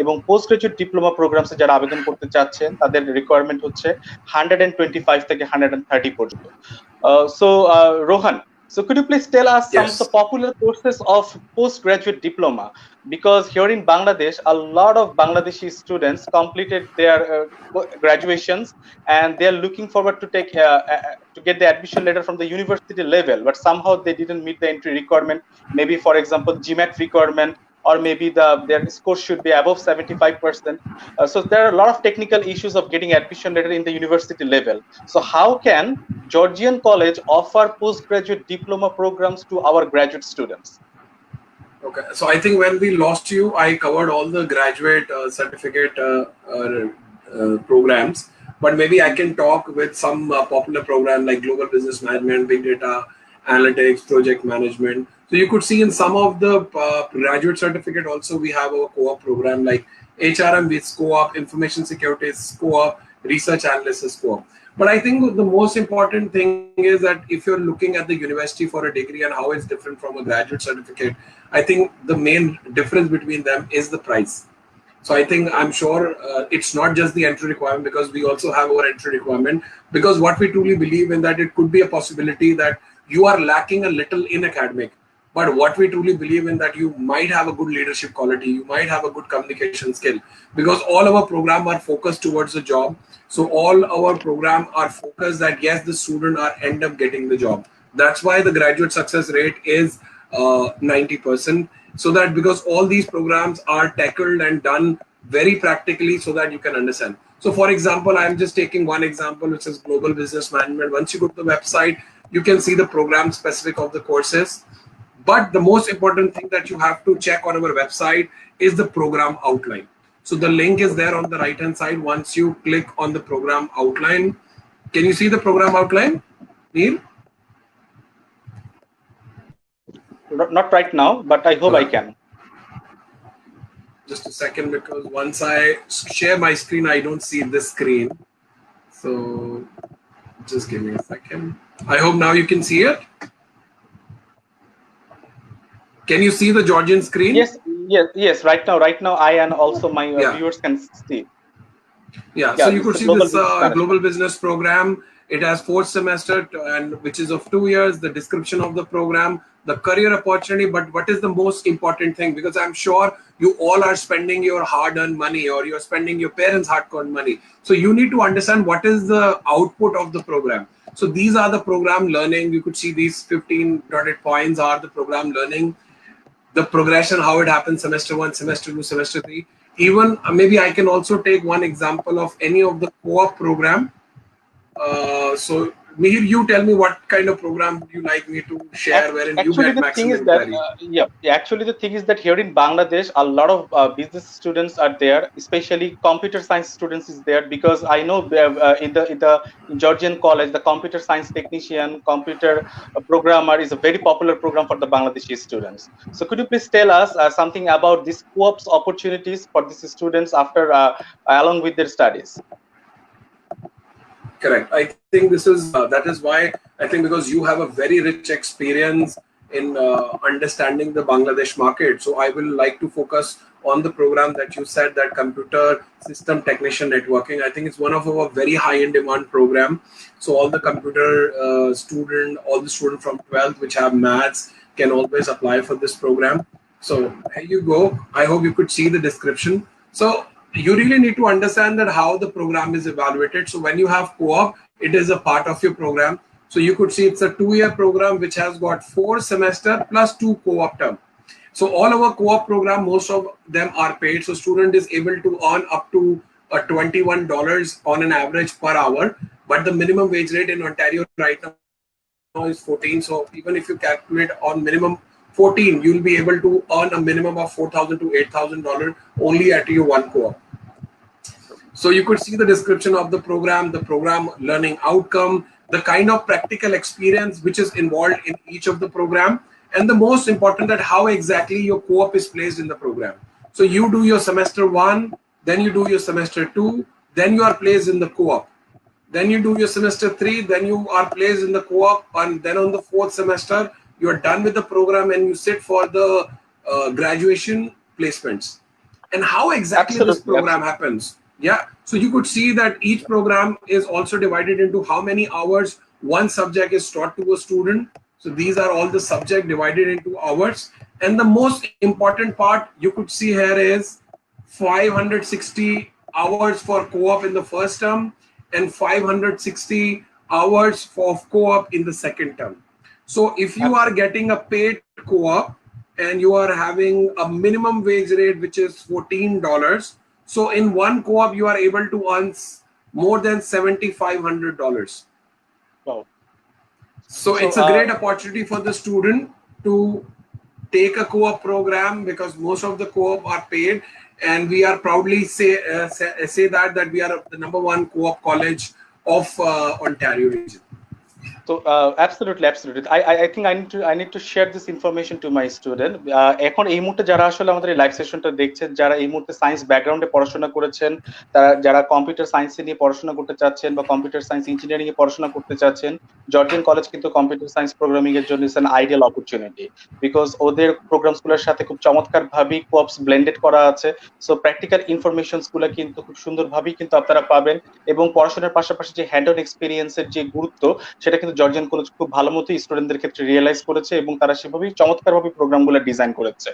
এবং পোস্ট গ্রাজুয়েট ডিপ্লোমা প্রোগ্রামসে যারা আবেদন করতে চাচ্ছেন তাদের রিকোয়ারমেন্ট হচ্ছে 125 থেকে 130 পর্যন্ত। So Rohan, so could you please tell us some of the popular courses of postgraduate diploma? Because here in Bangladesh, a lot of Bangladeshi students completed their graduations and they are looking forward to to get the admission letter from the university level, but somehow they didn't meet the entry requirement. Maybe, for example, GMAT requirement, or maybe their score should be above 75%. So there are a lot of technical issues of getting admission letter in the university level. So how can Georgian College offer postgraduate diploma programs to our graduate students? Okay, so I think when we lost you, I covered all the graduate certificate programs, but maybe I can talk with some popular program like Global Business Management, Big Data Analytics, Project Management. So you could see in some of the graduate certificate also we have a co-op program like HRM with co-op, Information Security is co-op, Research Analyst is co-op. But I think the most important thing is that if you're looking at the university for a degree and how it's different from a graduate certificate, I think the main difference between them is the price. So I think, I'm sure it's not just the entry requirement, because we also have our entry requirement, because what we truly believe in that it could be a possibility that you are lacking a little in academic, but what we truly believe in that you might have a good leadership quality, you might have a good communication skill, because all our program are focused towards the job. So all our program are focused that yes, the student are end up getting the job. That's why the graduate success rate is 90%. So that because all these programs are tackled and done very practically, so that you can understand. So for example, I'm just taking one example, which is Global Business Management. Once you go to the website, you can see the program specific of the courses. But the most important thing that you have to check on our website is the program outline. So the link is there on the right hand side. Once you click on the program outline, can you see the program outline, Neil? Not right now, but I hope I can. Just a second, because once I share my screen, I don't see this screen. So just give me a second. I hope now you can see it. Can you see the Georgian screen? Yes. Right now, I and also my viewers can see. Yeah. So you could see this global business program. It has 4th semester, and which is of 2 years. The description of the program, the career opportunity. But what is the most important thing? Because I'm sure you all are spending your hard-earned money, or you're spending your parents' hard-earned money. So you need to understand what is the output of the program. So these are the program learning. You could see these 15 dotted points are the program learning, the progression, how it happens, semester 1, semester 2, semester 3. Even maybe I can also take one example of any of the co-op program. So Mihir, you tell me what kind of program would you like me to share wherein you Actually, get the thing maximum is that inquiry. actually the thing is that here in Bangladesh, a lot of business students are there, especially computer science students is there because I know in Georgian college, the computer science technician, computer programmer is a very popular program for the Bangladeshi students. So, could you please tell us something about these co-ops opportunities for these students after along with their studies? Correct. I think this is that is why I think because you have a very rich experience in understanding the Bangladesh market. So I will like to focus on the program that you said, that computer system technician networking. I think it's one of our very high in demand program. So all the computer all the student from 12th which have maths can always apply for this program. So here you go. I hope you could see the description. So you really need to understand that how the program is evaluated. So when you have co-op, it is a part of your program. So you could see it's a 2-year program which has got 4 semester plus 2 co-op term. So all our co-op program, most of them are paid. So student is able to earn up to $21 on an average per hour. But the minimum wage rate in Ontario right now is 14. So even if you calculate on minimum 14, you'll be able to earn a minimum of $4,000 to $8,000 only at your one co-op. So you could see the description of the program learning outcome, the kind of practical experience which is involved in each of the program, and the most important that how exactly your co-op is placed in the program. So you do your semester 1, then you do your semester 2, then you are placed in the co-op. Then you do your semester 3, then you are placed in the co-op, and then on the 4th semester, you are done with the program and you sit for the graduation placements. And how exactly this Absolutely, program absolutely. happens? Yeah, so you could see that each program is also divided into how many hours one subject is taught to a student. So these are all the subject divided into hours. And the most important part you could see here is 560 hours for co-op in the first term and 560 hours for co-op in the second term. So if you are getting a paid co-op and you are having a minimum wage rate which is $14, so in one co-op you are able to earn more than $7,500. Wow. So So, it's a great opportunity for the student to take a co-op program because most of the co-op are paid, and we are proudly say that we are the number one co-op college of Ontario region. So absolutely, absolutely. I think I need to share this information to my student. এখন এই মুহূর্তে যারা আসলে আমাদের এই live সেশনটা দেখছেন, যারা এই মুহূর্তে সায়েন্স ব্যাকগ্রাউন্ডে পড়াশোনা করেছেন, তারা যারা কম্পিউটার সায়েন্স নিয়ে পড়াশোনা করতে চাচ্ছেন বা কম্পিউটার সায়েন্স ইঞ্জিনিয়ারিং এ পড়াশোনা করতে চাচ্ছেন, জর্জিয়ান কলেজ কিন্তু কম্পিউটার সায়েন্স প্রোগ্রামিং এর জন্য it's an ideal opportunity because ওদের প্রোগ্রামস গুলোর সাথে খুব চমৎকার ভাবে কোঅপস ব্লেন্ডেড করা আছে। সো প্র্যাকটিক্যাল ইনফরমেশনস গুলো কিন্তু খুব সুন্দরভাবেই কিন্তু আপনারা পাবেন এবং পড়াশোনার পাশাপাশি যে হ্যান্ড অন এক্সপিরিয়েন্সের যে গুরুত্ব সেটা কিন্তু জর্জিয়ান কলেজ খুব ভালো মতোই স্টুডেন্টদের ক্ষেত্রে রিয়েলাইজ করেছে এবং তারা সেভাবেই চমৎকারভাবে প্রোগ্রামগুলো ডিজাইন করেছে।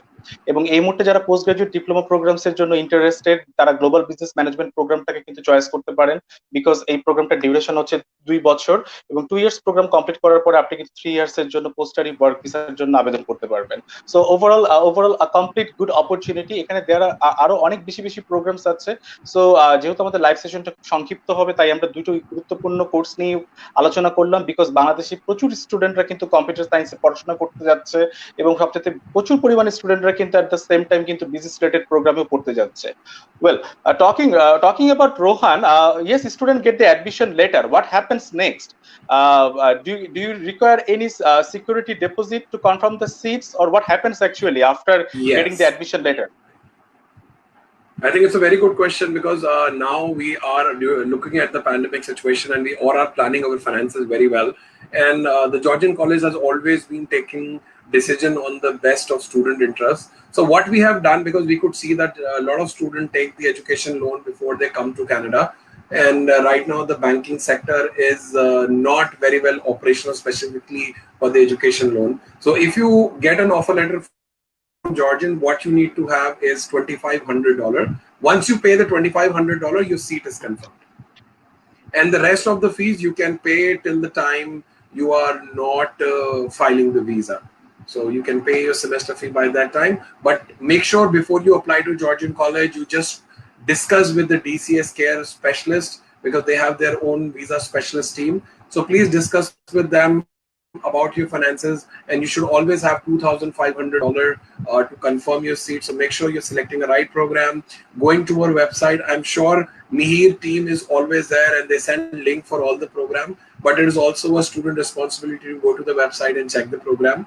এবং এই মুহূর্তে যারা পোস্ট গ্রাজুয়েট ডিপ্লোমা প্রোগ্রামস এর জন্য ইন্টারেস্টেড, তারা গ্লোবাল বিজনেস ম্যানেজমেন্ট প্রোগ্রামটাকে কিন্তু চয়েস করতে পারেন বিকজ এই প্রোগ্রামটার ডিউরেশন হচ্ছে 2 বছর এবং 2 ইয়ার্স প্রোগ্রাম কমপ্লিট করার পরে আপনি কিন্তু 3 ইয়ার্স এর জন্য পোস্ট স্টাডি ওয়ার্ক ভিসার জন্য আবেদন করতে পারবেন। So overall complete good opportunity. এখানে দেয়ার আরো অনেক বেশি বেশি প্রোগ্রামস আছে। সো যেহেতু আমাদের লাইভ সেশনটা খুব সংক্ষিপ্ত হবে তাই আমরা দুটো গুরুত্বপূর্ণ কোর্স নিয়ে আলোচনা করলাম বিকজ বাংলাদেশে প্রচুর স্টুডেন্টরা কিন্তু কম্পিউটার সায়েন্সে পড়াশোনা করতে যাচ্ছে এবং সবচেয়ে প্রচুর পরিমাণে স্টুডেন্টরা কিন্তু এট দ্য সেম টাইম কিন্তু বিজনেস রিলেটেড প্রোগ্রামেও পড়তে যাচ্ছে। Well, talking about Rohan, yes, student get the admission letter. What happens next? Do you require any security deposit to confirm the seats, or what happens actually after getting the Yes. admission letter? I think it's a very good question because now we are looking at the pandemic situation and we all are planning our finances very well. And the Georgian College has always been taking decision on the best of student interest. So what we have done, because we could see that a lot of students take the education loan before they come to Canada. And right now the banking sector is not very well operational, specifically for the education loan. So if you get an offer letter Georgian, what you need to have is $2,500. Once you pay the $2,500, your seat is confirmed. and the rest of the fees you can pay till the time you are not filing the visa. So you can pay your semester fee by that time, but make sure before you apply to Georgian College, you just discuss with the DCS care specialist, because they have their own visa specialist team. So please discuss with them about your finances, and you should always have $2,500 to confirm your seat. So make sure you're selecting the right program, going to our website. I'm sure Mihir team is always there and they send link for all the program, but it is also a student responsibility to go to the website and check the program.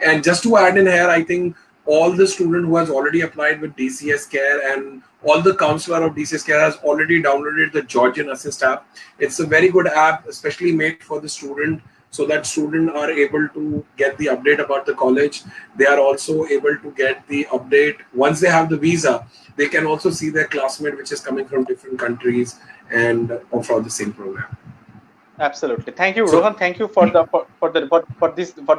And just to add in here, I think all the student who has already applied with DCS Care and all the counselor of DCS Care has already downloaded the Georgian Assist app. It's a very good app, especially made for the student, so that students are able to get the update about the college. They are also able to get the update once they have the visa. They can also see their classmate, which is coming from different countries and offer the same program. Absolutely. Thank you, So, Rohan. Thank you for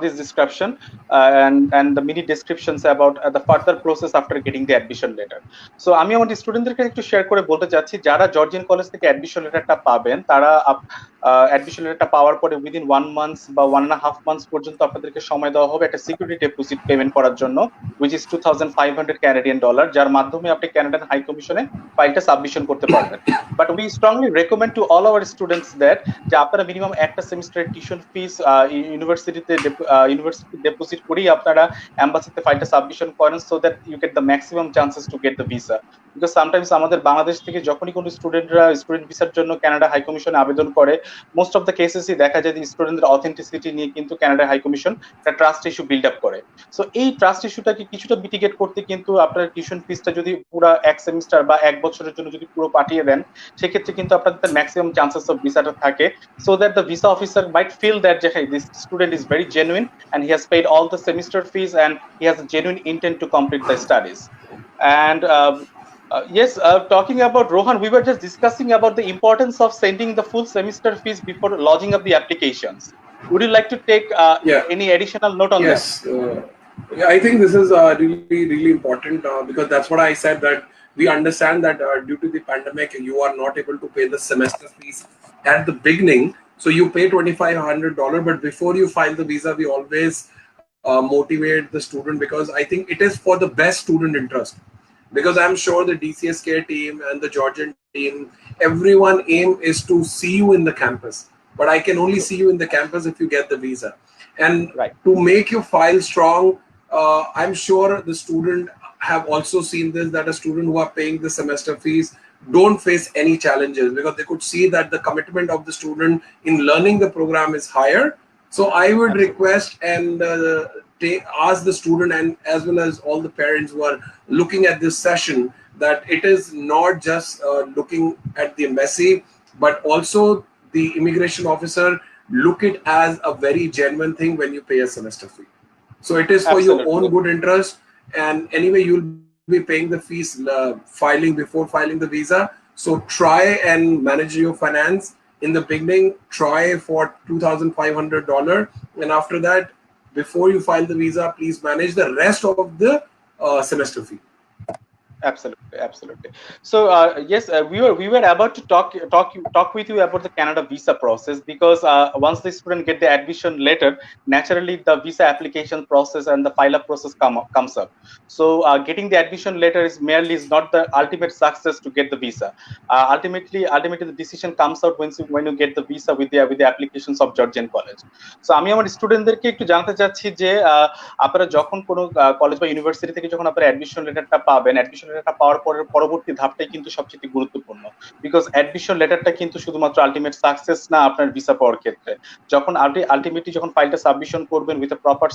this description and the mini descriptions about the further process after getting the admission letter. So আমি আমার স্টুডেন্টদেরকে একটু share করে বলতে চাচ্ছি, যারা Georgian college থেকে admission লেটারটা পাবেন, তারা অ্যাডমিশন লেটারটা পাওয়ার পরে উইদিন 1 month বা 1.5 months পর্যন্ত আপনাদেরকে সময় দেওয়া হবে একটা সিকিউরিটি ডেপোজিট পেমেন্ট করার জন্য, which is $2,500 যার মাধ্যমে আপনি ক্যানাডিয়ান হাই কমিশনে ফাইলটা সাবমিশন করতে পারবেন। But we strongly recommend to all our students that যে আপনারা মিনিমাম একটা সেমিস্টারের টিউশন ফিস ইউনিভার্সিটি ডিপোজিট করেই আপনারা এম্বাসিতে ফাইলটা সাবমিশন করেন, so that you get the maximum chances to get the visa. Because sometimes আমাদের বাংলাদেশ থেকে যখনই কোনো স্টুডেন্টরা স্টুডেন্ট ভিসার জন্য কানাডা হাই কমিশনে আবেদন করে, মোস্ট অফ দ্য কেসেসই দেখা যায় যে স্টুডেন্টদের অথেন্টিসিটি নিয়ে কিন্তু কানাডা হাই কমিশন একটা ট্রাস্ট ইস্যু বিল্ড আপ করে। সো এই ট্রাস্ট ইস্যুটাকে কিছুটা মিটিগেট করতে কিন্তু আপনার টিউশন ফিসটা যদি পুরো এক সেমিস্টার বা 1 বছরের জন্য যদি পুরো পাঠিয়ে দেন, সেক্ষেত্রে কিন্তু আপনাদের ম্যাক্সিমাম চান্সেস অফ ভিসাটা থাকে, so that the visa officer might feel that hey, this student is very genuine and he has paid all the semester fees and he has a genuine intent to complete the studies. And yes, talking about Rohan, we were just discussing about the importance of sending the full semester fees before lodging of the applications. Would you like to take any additional note on that? Yes, yeah, I think this is really important, because that's what I said, that we understand that due to the pandemic you are not able to pay the semester fees at the beginning, so you pay $2,500, but before you file the visa we always motivate the student, because I think it is for the best student interest, because I'm sure the DCS care team and the Georgian team, everyone aim is to see you in the campus, but I can only see you in the campus if you get the visa. And right, to make your file strong, I'm sure the student have also seen this, that a student who are paying the semester fees don't face any challenges, because they could see that the commitment of the student in learning the program is higher. So I would request and ask the student, and as well as all the parents who are looking at this session, that it is not just looking at the embassy, but also the immigration officer look it as a very genuine thing when you pay a semester fee. So it is for your own good interest, and anyway you'll be paying the fees before filing the visa. So try and manage your finance. In the beginning, try for $2,500, and after that, before you file the visa, please manage the rest of the semester fee. Absolutely. So yes, we were about to talk with you about the Canada visa process, because once the student get the admission letter, naturally the visa application process and the file up process comes up. So getting the admission letter is not the ultimate success to get the visa. Ultimately the decision comes out when you get the visa with the applications of Georgian College. So আমি আমার স্টুডেন্টদেরকে একটু জানতে চাচ্ছি যে আপনারা যখন কোনো কলেজ বা ইউনিভার্সিটি থেকে যখন আপনারা অ্যাডমিশন লেটারটা পাবেন, অ্যাডমিশন লেটারটা পাওয়ার পরের পরবর্তী ধাপটাই কিন্তু সবচেয়ে গুরুত্বপূর্ণ, বিকজ অ্যাডমিশন লেটারটা কিন্তু শুধুমাত্র আলটিমেট সাকসেস না আপনার ভিসা পাওয়ার ক্ষেত্রে। যখন আলটিমেটলি যখন ফাইলটা সাবমিশন করবেন with a proper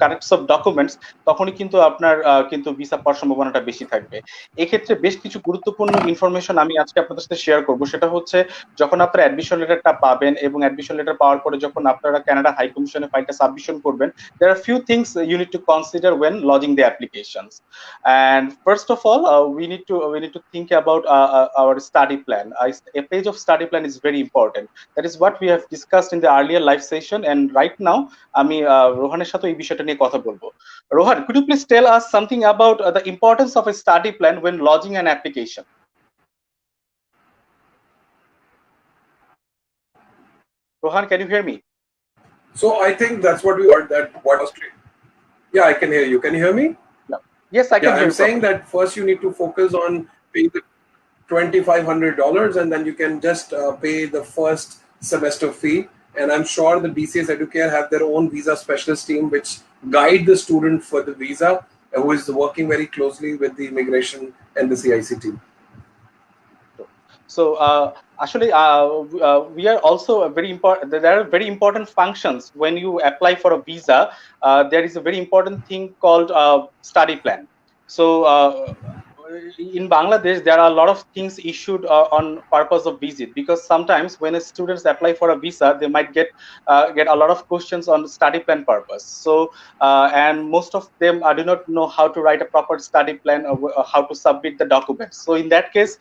কারেক্টস of documents, তখনই কিন্তু আপনার কিন্তু ভিসা পাওয়ার সম্ভাবনাটা বেশি থাকবে। এক্ষেত্রে বেশ কিছু গুরুত্বপূর্ণ ইনফরমেশন আমি আজকে আপনাদের সাথে শেয়ার করব। সেটা হচ্ছে, যখন আপনারা অ্যাডমিশন লেটারটা পাবেন এবং অ্যাডমিশন লেটার পাওয়ার পরে যখন আপনারা কানাডা হাই কমিশনে ফাইলটা সাবমিশন করবেন, there are few things you need to consider when lodging the applications. And first of all, we need to think about our study plan. A page of study plan is very important. That is what we have discussed in the earlier live session, and right now আমি রোহানের সাথে এই বিষয়টা নিয়ে কথা বলবো। Rohan, could you please tell us something about the importance of a study plan when lodging an application? Rohan, can you hear me? So I think that's what we heard, that what Australia. Yeah, I can hear you. Can you hear me? No. Yes, I Yeah, can hear I'm you saying properly. that first you need to focus on paying the $2,500, and then you can just pay the first semester fee. And I'm sure the DCS Educare have their own visa specialist team which guide the student for the visa, who is working very closely with the immigration and the CIC team. So actually, we are also a very important. There are very important functions when you apply for a visa. There is a very important thing called study plan. So in Bangladesh, there are a lot of things issued on purpose of visit, because sometimes when a students apply for a visa, they might get a lot of questions on study plan purpose. So and most of them do not know how to write a proper study plan, or how to submit the documents. So in that case,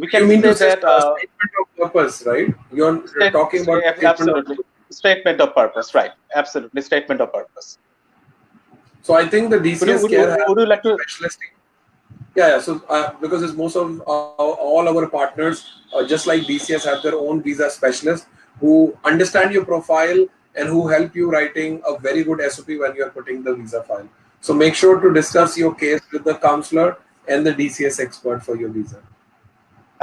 we You can mean say to say that statement of purpose, right? You're talking about statement of absolutely, purpose. statement of purpose, right? Absolutely, statement of purpose. So I think the Would you DCS would, Care would has would you like to? specialist team. Yeah. So because it's most of all our partners, just like DCS, have their own visa specialists who understand your profile and who help you writing a very good SOP when you are putting the visa file. So make sure to discuss your case with the counselor and the DCS expert for your visa.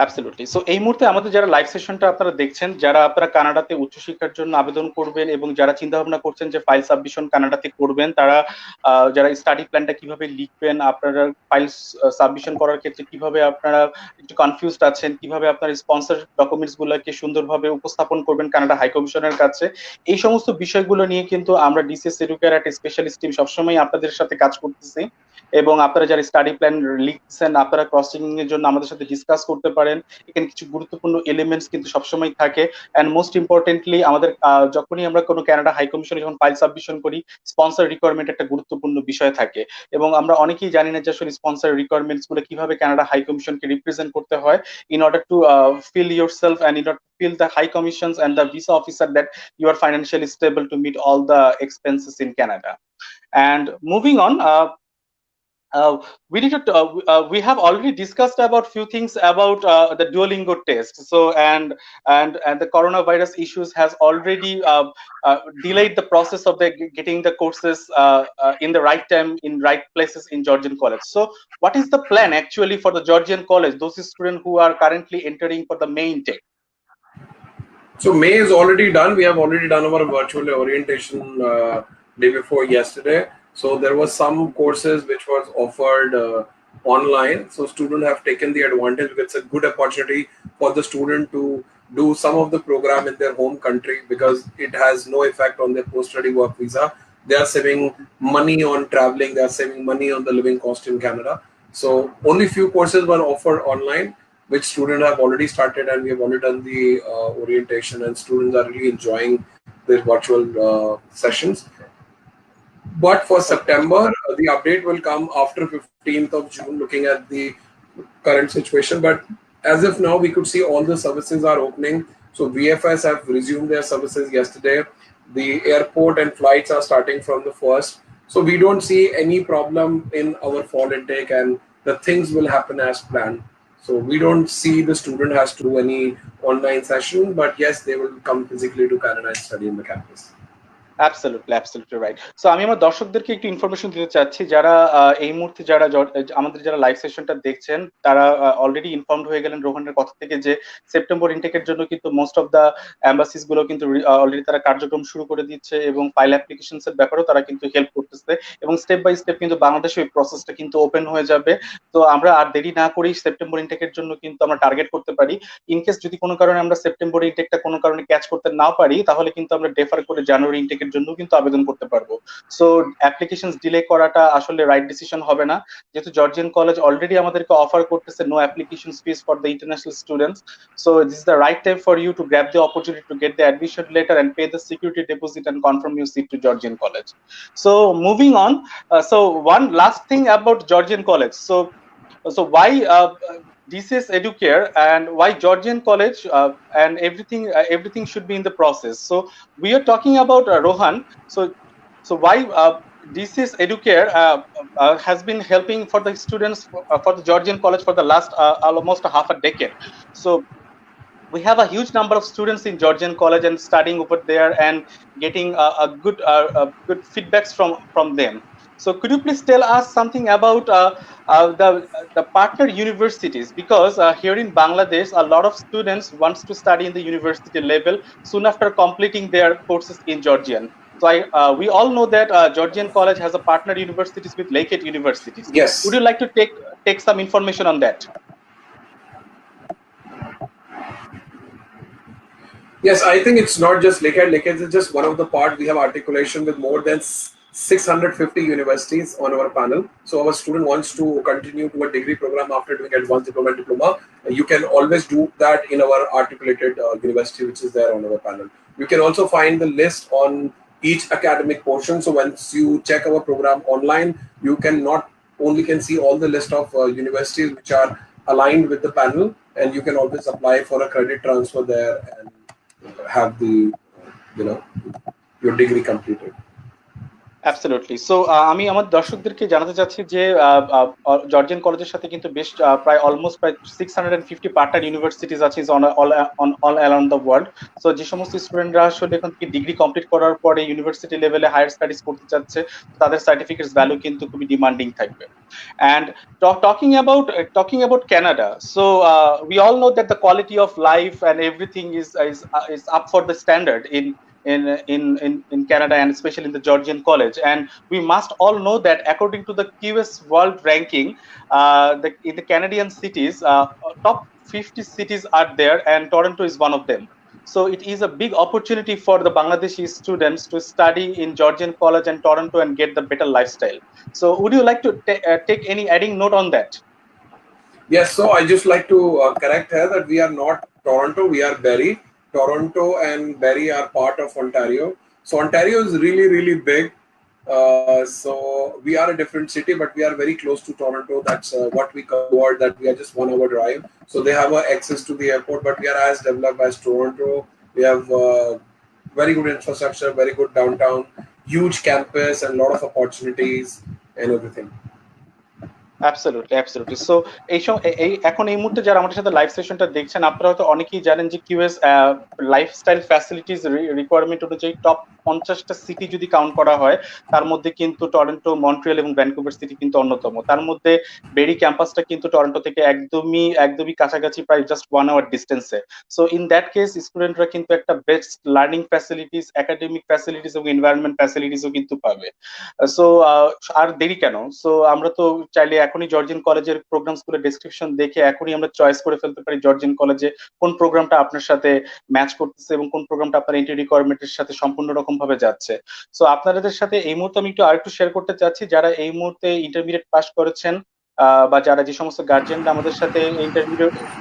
Absolutely. So এই মুহূর্তে আমাদের যারা live সেশনটা আপনারা দেখছেন, যারা আপনারা কানাডাতে উচ্চশিক্ষার জন্য আবেদন করবেন এবং যারা চিন্তা ভাবনা করছেন যে ফাইল সাবমিশন কানাডাতে করবেন, তারা যারা স্টাডি প্ল্যানটা কিভাবে লিখবেন, আপনারা ফাইল সাবমিশন করার ক্ষেত্রে কিভাবে আপনারা একটু কনফিউজড আছেন, কিভাবে আপনার স্পন্সর ডকুমেন্টস গুলোকে সুন্দরভাবে উপস্থাপন করবেন কানাডা হাই কমিশনের কাছে, এই সমস্ত বিষয়গুলো নিয়ে কিন্তু আমরা ডিসিএস এডুকেয়ার একটা স্পেশালিস্ট টিম সবসময় আপনাদের সাথে কাজ করতেছি। এবং আপনারা যারা স্টাডি প্ল্যান লিখছেন, আপনারা ক্রস চেকিং এর জন্য আমাদের সাথে ডিসকাস করতে পারেন। এখানে কিছু গুরুত্বপূর্ণ এলিমেন্টস কিন্তু সবসময় থাকে। অ্যান্ড মোস্ট ইম্পর্টেন্টলি, আমাদের যখনই আমরা কোনো কানাডা হাই কমিশনে যখন ফাইল সাবমিশন করি, স্পন্সর রিকোয়ারমেন্ট একটা গুরুত্বপূর্ণ বিষয় থাকে। এবং আমরা অনেকেই জানি না যে আসলে স্পন্সর রিকোয়ারমেন্টস গুলো কিভাবে কানাডা হাই কমিশনকে রিপ্রেজেন্ট করতে হয়, in order to fill yourself and in order to fill the high commissions and the visa officer that you are financially stable to meet all the expenses in Canada. And moving on, we have already discussed about few things about the Duolingo test. So and the coronavirus issues has already delayed the process of the getting the courses in the right time in right places in Georgian college. So what is the plan actually for the Georgian college, those students who are currently entering for the May intake? So May is already done. We have already done our virtual orientation day before yesterday. So there was some courses which was offered online. So students have taken the advantage. It's a good opportunity for the student to do some of the program in their home country because it has no effect on their post-study work visa. They are saving money on traveling. They are saving money on the living cost in Canada. So only few courses were offered online, which students have already started, and we have already done the orientation, and students are really enjoying their virtual sessions. But for September, the update will come after 15th of June, looking at the current situation. But as of now, we could see all the services are opening. So VFS have resumed their services yesterday. The airport and flights are starting from the 1st. So we don't see any problem in our fall intake, and the things will happen as planned. So we don't see the student has to do any online session, but yes, they will come physically to Canada and study in the campus. Absolutely right. So আমি আমার দর্শকদেরকে একটু information দিতে চাচ্ছি, যারা এই মুহূর্তে যারা আমাদের যারা লাইভ সেশনটা দেখছেন, তারা অলরেডি ইনফর্মড হয়ে গেলেন রোহনের কথা থেকে যে সেপ্টেম্বর ইনটেকের জন্য কিন্তু মোস্ট অফ দ্য এম্বাসিস গুলো কিন্তু অলরেডি তারা কার্যক্রম শুরু করে দিচ্ছে এবং ফাইল অ্যাপ্লিকেশনস এর ব্যাপারেও তারা কিন্তু হেল্প করতেছে এবং স্টেপ বাই স্টেপ কিন্তু বাংলাদেশে ওই প্রসেসটা কিন্তু ওপেন হয়ে যাবে। তো আমরা আর দেরি না করেই সেপ্টেম্বর ইনটেকের জন্য কিন্তু আমরা টার্গেট করতে পারি। ইনকেস যদি কোনো কারণে আমরা সেপ্টেম্বর ইনটেকটা কোনো কারণে ক্যাচ করতে না পারি, তাহলে কিন্তু আমরা ডেফার করে জানুয়ারি ইনটেকের জন্য কিন্তু আবেদন করতে পারবো। সো অ্যাপ্লিকেশনস ডিলে করাটা আসলে রাইট ডিসিশন হবে না, যেহেতু জর্জিয়ান কলেজ অলরেডি আমাদেরকে অফার করতেছে no application fees for the international students. So this is the right time for you to grab the opportunity to get the admission letter and pay the security deposit and confirm your seat to Georgian College. So moving on, so one last thing about Georgian College. So why DCS Educare and why Georgian College and everything should be in the process. So we are talking about Rohan. So why DCS Educare has been helping for the students for the Georgian College for the last almost half a decade. So we have a huge number of students in Georgian college and studying over there and getting a good feedbacks from them. So could you please tell us something about the partner universities? Because here in Bangladesh, a lot of students wants to study in the university level soon after completing their courses in Georgian. So we all know that Georgian college has a partner universities with Lakehead universities. Would Yes. you like to take some information on that? Yes, I think it's not just Lakehead. Lakehead is just one of the part. We have articulation with more than 650 universities on our panel. So our student wants to continue to a degree program after doing advanced diploma and diploma. You can always do that in our articulated university, which is there on our panel. You can also find the list on each academic portion. So once you check our program online, you can not only can see all the list of universities which are aligned with the panel, and you can always apply for a credit transfer there and have the you know your degree completed. Absolutely. So আমি আমার দর্শকদেরকে জানাতে চাচ্ছি যে Georgian কলেজের সাথে কিন্তু বেশ প্রায় অলমোস্ট প্রায় 650 পার্টনার ইউনিভার্সিটিজ আছে all around the world. So যে সমস্ত স্টুডেন্টরা আসলে এখান থেকে ডিগ্রি কমপ্লিট করার পরে ইউনিভার্সিটি লেভেলে হায়ার স্টাডিজ করতে চাচ্ছে, তাদের সার্টিফিকেটস ভ্যালু কিন্তু খুবই ডিমান্ডিং থাকবে। And talking about Canada, so we all know that the quality of life and everything is up for the standard in Canada, and especially in the Georgian college. And we must all know that according to the QS World Ranking, in the Canadian cities, top 50 cities are there, and Toronto is one of them. So it is a big opportunity for the Bangladeshi students to study in Georgian college and Toronto and get the better lifestyle. So would you like to take any adding note on that? Yes, so I just like to correct here that we are not Toronto, we are Barrie. Toronto and Barrie are part of Ontario. So Ontario is really, really big. So we are a different city, but we are very close to Toronto. That's what we covered, that we are just 1 hour drive. So they have access to the airport, but we are as developed as Toronto. We have very good infrastructure, very good downtown, huge campus, and a lot of opportunities and everything. Absolutely. So এখন এই মুহূর্তে যারা আমাদের সাথে live সেশনটা দেখছেন, আপনারা হয়তো অনেকেই জানেন যে কিউএস লাইফস্টাইল ফ্যাসিলিটিস রিকোয়ারমেন্ট অনুযায়ী টপ 50টা সিটি যদি কাউন্ট করা হয়, তার মধ্যে কিন্তু টরন্টো, মন্ট্রিয়াল এবং ভ্যানকুভার সিটি কিন্তু অন্যতম। তার মধ্যে বেরি ক্যাম্পাসটা কিন্তু টরন্টো থেকে একদমই কাছাকাছি, প্রায় জাস্ট 1 আওয়ার ডিস্টেন্সে। সো ইন দ্যাট কেস স্টুডেন্টরা কিন্তু একটা best learning facilities, academic facilities এবং এনভায়রনমেন্ট ফ্যাসিলিটিসও কিন্তু পাবে। সো আর দেরি কেন? সো আমরা তো চাইলে এখনই জর্জিয়ান কলেজের প্রোগ্রামস গুলো ডেসক্রিপশন দেখে এখনই আমরা চয়েস করে ফেলতে পারি জর্জিয়ান কলেজে কোন প্রোগ্রামটা আপনার সাথে ম্যাচ করতেছে এবং কোন প্রোগ্রামটা আপনার এন্ট্রি রিকোয়ারমেন্টের সাথে সম্পূর্ণ রকম ভাবে যাচ্ছে। সো আপনাদের সাথে এই মুহূর্তে আমি আরেকটু শেয়ার করতে চাচ্ছি, যারা এই মুহূর্তে ইন্টারমিডিয়েট পাস করেছেন বা যারা যে সমস্ত গার্জিয়ানরা আমাদের সাথে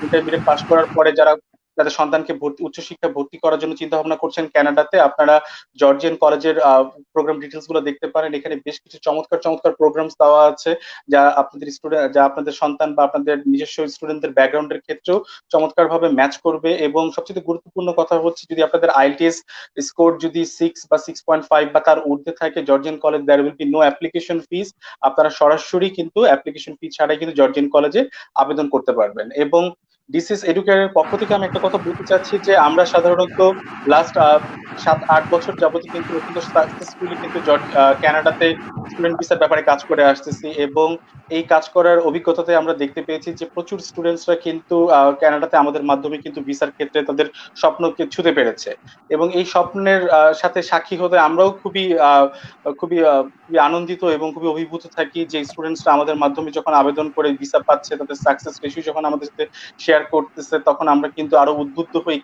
ইন্টারমিডিয়েট পাস করার পরে যারা তাদের সন্তানকে উচ্চশিক্ষা ভর্তি করার জন্য চিন্তা ভাবনা করছেন কানাডাতে, আপনারা জর্জিয়ান কলেজের প্রোগ্রাম ডিটেলস গুলো দেখতে পারেন। এখানে বেশ কিছু চমৎকার প্রোগ্রামস দেওয়া আছে, যা আপনাদের সন্তান বা আপনাদের নিজস্ব স্টুডেন্টদের ব্যাকগ্রাউন্ডের ক্ষেত্রেও চমৎকার ভাবে ম্যাচ করবে। এবং সবচেয়ে গুরুত্বপূর্ণ কথা হচ্ছে, যদি আপনাদের আইএলটিএস স্কোর যদি 6 বা 6.5 বা তার ঊর্ধ্বে থাকে, Georgian college there will be no application fees. আপনারা সরাসরি কিন্তু অ্যাপ্লিকেশন ফি ছাড়াই কিন্তু জর্জিয়ান কলেজে আবেদন করতে পারবেন। এবং ডিসিএস এডুকেয়ারের পক্ষ থেকে আমি একটা কথা বলতে চাচ্ছি যে আমরা সাধারণত লাস্ট 7-8 বছর যাবত কিন্তু অত্যন্ত সাকসেসফুলি কিন্তু কানাডাতে স্টুডেন্ট ভিসার ব্যাপারে কাজ করে আসতেছি, এবং এই কাজ করার অভিজ্ঞতাতে আমরা দেখতে পেয়েছি যে প্রচুর স্টুডেন্টসরা কিন্তু কানাডাতে আমাদের মাধ্যমে কিন্তু ভিসার ক্ষেত্রে তাদের স্বপ্নকে ছুঁতে পেরেছে। এবং এই স্বপ্নের সাথে সাক্ষী হতে আমরাও খুবই আনন্দিত এবং খুবই অভিভূত থাকি যে স্টুডেন্টসরা আমাদের মাধ্যমে যখন আবেদন করে ভিসা পাচ্ছে, তাদের সাকসেস রেশিও যখন আমাদের সাথে শেয়ার করতেছে, তখন আমরা কিন্তু আরো উদ্বুদ্ধ হই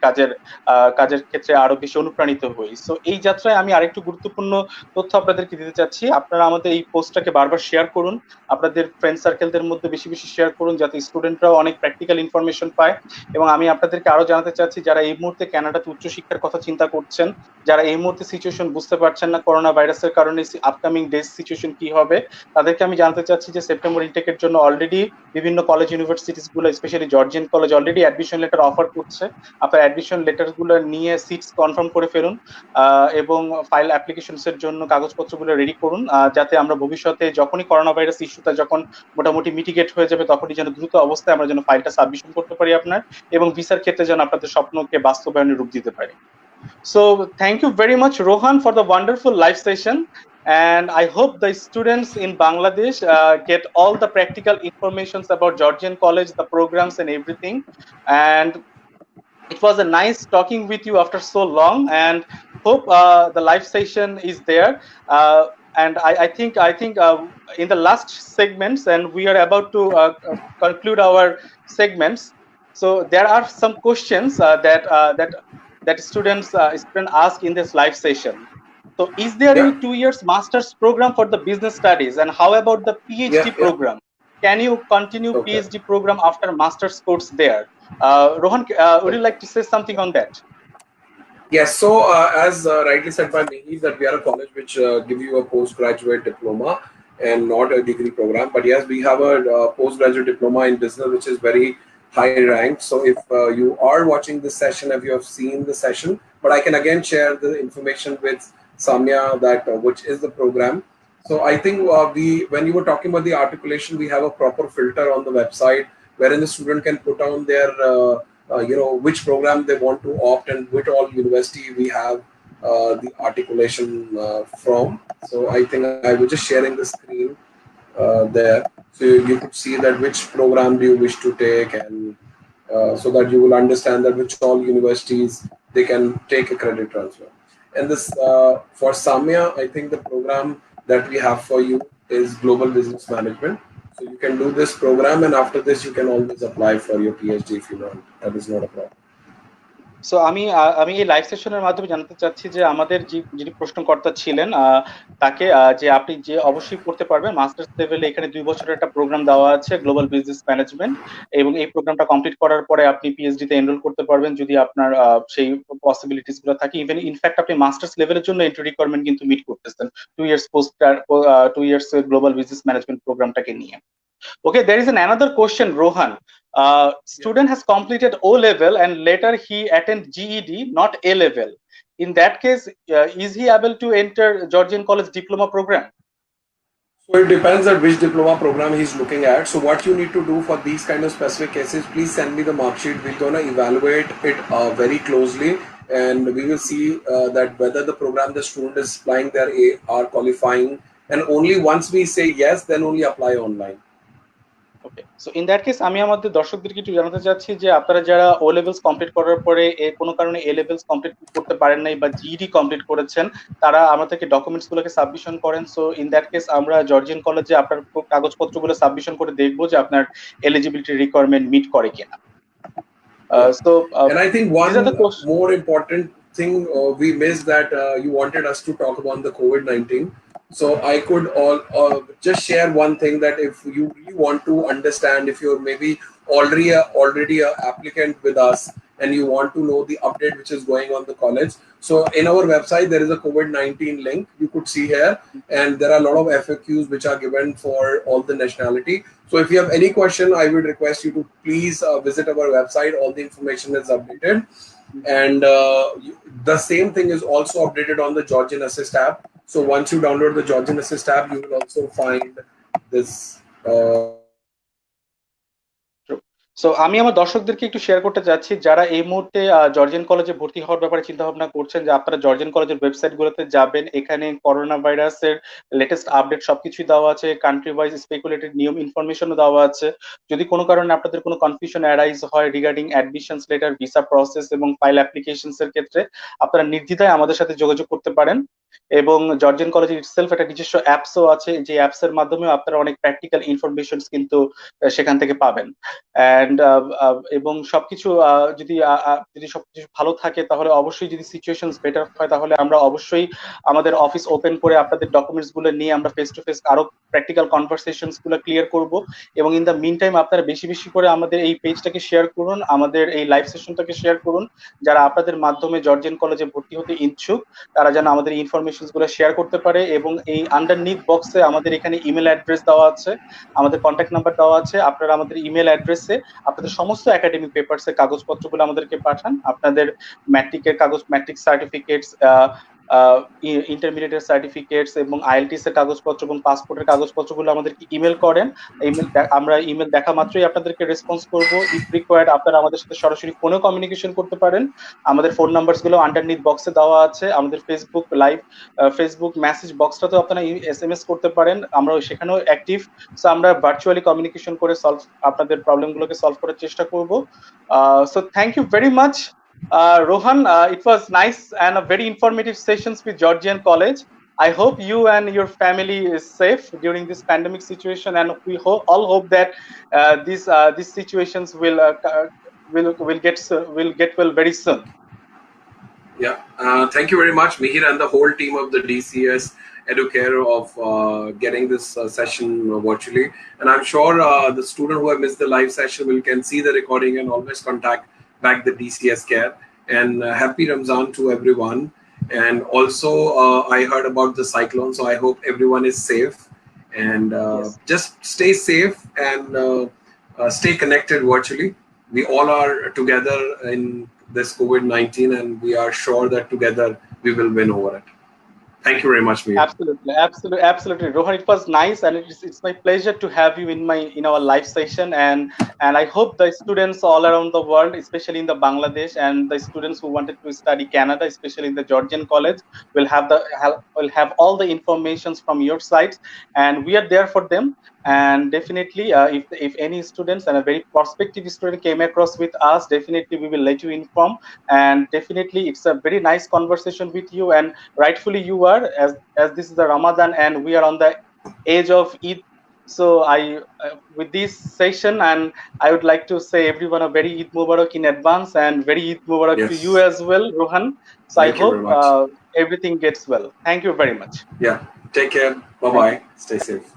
কাজের ক্ষেত্রে আরো বেশি অনুপ্রাণিত হই। সো এই যাত্রায় আমি আরেকটু গুরুত্বপূর্ণ তথ্য আপনাদেরকে দিতে চাচ্ছি। আপনারা আমাদের এই পোস্টটাকে বারবার শেয়ার করুন, আপনাদের ফ্রেন্ড সার্কেলদের মধ্যে বেশি বেশি শেয়ার করুন, যাতে স্টুডেন্টরাও অনেক প্র্যাকটিক্যাল ইনফরমেশন পায়। এবং আমি আপনাদেরকে আরো জানাতে চাচ্ছি, যারা এই মুহূর্তে কানাডাতে উচ্চশিক্ষার কথা চিন্তা করছেন, যারা এই মুহূর্তে সিচুয়েশন বুঝতে পারছেন না করোনা ভাইরাসের কারণে আপকামিং ডেজ সিচুয়েশন কি হবে, তাদেরকে আমি জানতে চাচ্ছি যে সেপ্টেম্বর ইনটেকের জন্য অলরেডি বিভিন্ন কলেজ ইউনিভার্সিটিস গুলো, specially Georgian college college already admission letter offer করছে। আপনার অ্যাডমিশন লেটার গুলো নিয়ে সিটস কনফার্ম করে ফেলুন এবং ফাইল অ্যাপ্লিকেশনস এর জন্য কাগজপত্রগুলো রেডি করুন, যাতে আমরা ভবিষ্যতে যখনই করোনা ভাইরাস ইস্যুটা যখন মোটামুটি মিটিগেট হয়ে যাবে তখনই যেন দ্রুত অবস্থায় আমরা যেন ফাইলটা সাবমিশন করতে পারি আপনার, এবং ভিসার ক্ষেত্রে যেন আপনাদের স্বপ্নকে বাস্তবায়নে রূপ দিতে পারি। So thank you very much, Rohan, for the wonderful live session. And I hope the students in Bangladesh get all the practical informations about Georgian College, the programs and everything. And it was a nice talking with you after so long, and hope the live session is there. And I think in the last segments, and we are about to conclude our segments. So there are some questions that students ask in this live session. So is there any 2 years master's program for the business studies, and how about the PhD program? Can you continue PhD program after master's course there? Rohan, would you like to say something on that? Yes, so as rightly said by Mihir, that we are a college which give you a postgraduate diploma and not a degree program. But yes, we have a postgraduate diploma in business, which is very high ranked. So if you are watching this session, if you have seen the session, but I can again share the information with Samya that which is the program. So I think when you were talking about the articulation, we have a proper filter on the website wherein the student can put on their which program they want to opt and which all university we have the articulation from. So I think I was just sharing the screen there, so you could see that which program do you wish to take, and so that you will understand that which all universities they can take a credit transfer. And this for Samya, I think the program that we have for you is Global Business Management. So you can do this program, and after this you can always apply for your PhD if you want. That is not a problem. So আমি এই live সেশনের মাধ্যমে জানাতে চাচ্ছি যে আমাদের যিনি প্রশ্নকর্তা ছিলেন তাকে যে আপনি যে অবশ্যই করতে পারবেন মাস্টার্স লেভেলে, এখানে 2 বছরের একটা প্রোগ্রাম দেওয়া আছে গ্লোবাল বিজনেস ম্যানেজমেন্ট, এবং এই প্রোগ্রামটা কমপ্লিট করার পরে আপনি পিএইচডি তে এনরোল করতে পারবেন যদি আপনার সেই পসিবিলিটিস গুলো থাকে। ইভেন ইনফ্যাক্ট আপনি মাস্টার্স লেভেলের জন্য এন্ট্রি রিকোয়ারমেন্ট কিন্তু মিট করতেছেন 2 years post 2 years global business management প্রোগ্রামটাকে নিয়ে। Okay, there is another question, Rohan. Student has completed O level and later he attend GED, not A level. In that case, is he able to enter Georgian College diploma program? So it depends on which diploma program he's looking at. So what you need to do for these kind of specific cases, please send me the mark sheet. We're gonna evaluate it very closely, and we will see that whether the program the student is applying there are qualifying. And only once we say yes, then only apply online. Okay, so in that case আমি আমাদের দর্শকদেরকে একটু জানাতে চাচ্ছি যে আপনারা যারা ও levels complete করার পরে কোনো কারণে এ লেভেলস কমপ্লিট করতে পারেন নাই বা জিডি কমপ্লিট করেছেন, তারা আমাদেরকে ডকুমেন্টস গুলোকে সাবমিশন করেন। সো ইন দ্যাট কেস আমরা জর্জিয়ান কলেজে আপনার কাগজপত্রগুলো সাবমিশন করে দেখবো যে আপনার এলিজিবিলিটি রিকোয়ারমেন্ট মিট করে কিনা। So and I think one more important thing we missed that you wanted us to talk about the COVID-19. So I could just share one thing, that if you really want to understand, if you're maybe already a applicant with us and you want to know the update which is going on the college, so in our website there is a COVID-19 link you could see here, and there are a lot of FAQs which are given for all the nationality. So if you have any question, I would request you to please visit our website. All the information is updated, and the same thing is also updated on the Georgian Assist app. So once you download the Georgian Assist app, you will also find this. So আমি আমার দর্শকদেরকে একটু share করতে চাচ্ছি যারা এই মুহূর্তে Georgian কলেজে ভর্তি হওয়ার ব্যাপারে চিন্তা ভাবনা করছেন, যে আপনারা জর্জিয়ান কলেজের ওয়েবসাইট গুলোতে যাবেন, এখানে করোনা ভাইরাসের লেটেস্ট আপডেট সবকিছুই দেওয়া আছে, কান্ট্রি ওয়াইজ স্পেকুলেটেড নিয়ম ইনফরমেশনও দেওয়া আছে। যদি কোনো কারণে আপনাদের কোনো কনফিউশন অ্যারাইজ হয় regarding admissions letter, visa process এবং ফাইল অ্যাপ্লিকেশনস এর ক্ষেত্রে, আপনারা নির্দ্বিধায় আমাদের সাথে যোগাযোগ করতে পারেন। এবং জর্জিয়ান কলেজের ইটসেলফ একটা নিজস্ব অ্যাপসও আছে, যে অ্যাপস এর মাধ্যমে আপনারা অনেক প্র্যাকটিক্যাল ইনফরমেশনস কিন্তু সেখান থেকে পাবেন। এবং সবকিছু যদি সবকিছু ভালো থাকে তাহলে অবশ্যই, যদি সিচুয়েশন বেটার হয় তাহলে আমরা অবশ্যই আমাদের অফিস ওপেন করে আপনাদের ডকুমেন্টস গুলো নিয়ে আমরা ফেস টু ফেস আরো প্র্যাকটিক্যাল কনভারসেশনস গুলো ক্লিয়ার করব। এবং ইন দ্য মিন টাইম আপনারা বেশি বেশি করে আমাদের এই পেজটাকে শেয়ার করুন, আমাদের এই লাইভ সেশনটাকে শেয়ার করুন। যারা আপনাদের মাধ্যমে জর্জিয়ান কলেজে ভর্তি হতে ইচ্ছুক তারা যেন আমাদের ইনফরমেশন গুলো শেয়ার করতে পারে। এবং এই আন্ডারনিথ বক্সে আমাদের এখানে ইমেল অ্যাড্রেস দেওয়া আছে, আমাদের কন্ট্যাক্ট নাম্বার দেওয়া আছে, আপনারা আমাদের ইমেল অ্যাড্রেসে আপনাদের সমস্ত একাডেমিক পেপারস এর কাগজপত্রগুলো আমাদেরকে পাঠান। আপনাদের ম্যাট্রিক সার্টিফিকেটস, ইন্টারমিডিয়েটের সার্টিফিকেটস এবং আইএলটিএস এর কাগজপত্র এবং পাসপোর্টের কাগজপত্রগুলো আমাদেরকে ইমেল করেন। আমরা ইমেল দেখা মাত্রই আপনাদেরকে রেসপন্স করব। ইফ রিকোয়ার্ড আপনারা আমাদের সাথে সরাসরি ফোনেও কমিউনিকেশন করতে পারেন। আমাদের ফোন নাম্বারস গুলো আন্ডারনিথ বক্সে দেওয়া আছে। আমাদের ফেসবুক মেসেজ বক্সটাতেও আপনারা এসএমএস করতে পারেন, আমরা সেখানেও অ্যাক্টিভ। সো আমরা ভার্চুয়ালি কমিউনিকেশন করে আপনাদের প্রবলেমগুলোকে সলভ করার চেষ্টা করব। So thank you very much, Rohan. It was nice and a very informative sessions with Georgian College. I hope you and your family is safe during this pandemic situation, and we all hope that these situations will get well very soon. Yeah, thank you very much, Mihir, and the whole team of the DCS Educare of getting this session virtually. And I'm sure the student who have missed the live session can see the recording and always contact back the DCS Care. And happy Ramzan to everyone. And also, I heard about the cyclone, so I hope everyone is safe. And Yes. just stay safe and stay connected virtually. We all are together in this COVID-19, and we are sure that together we will win over it. Thank you very much, Mihir. Absolutely, Rohan. It was nice, and it's my pleasure to have you in our live session. And I hope the students all around the world, especially in the Bangladesh, and the students who wanted to study Canada, especially in the Georgian College, will have all the informations from your sides, and we are there for them. And definitely, if any students and a very prospective student came across with us, definitely we will let you inform. And definitely, it's a very nice conversation with you, and rightfully you are, as this is the Ramadan and we are on the age of Eid. So with this session, and I would like to say everyone a very Eid Mubarak in advance, and very Eid Mubarak to you as well, Rohan. So I hope everything gets well. Thank you very much. Yeah, take care. Bye-bye. Stay safe.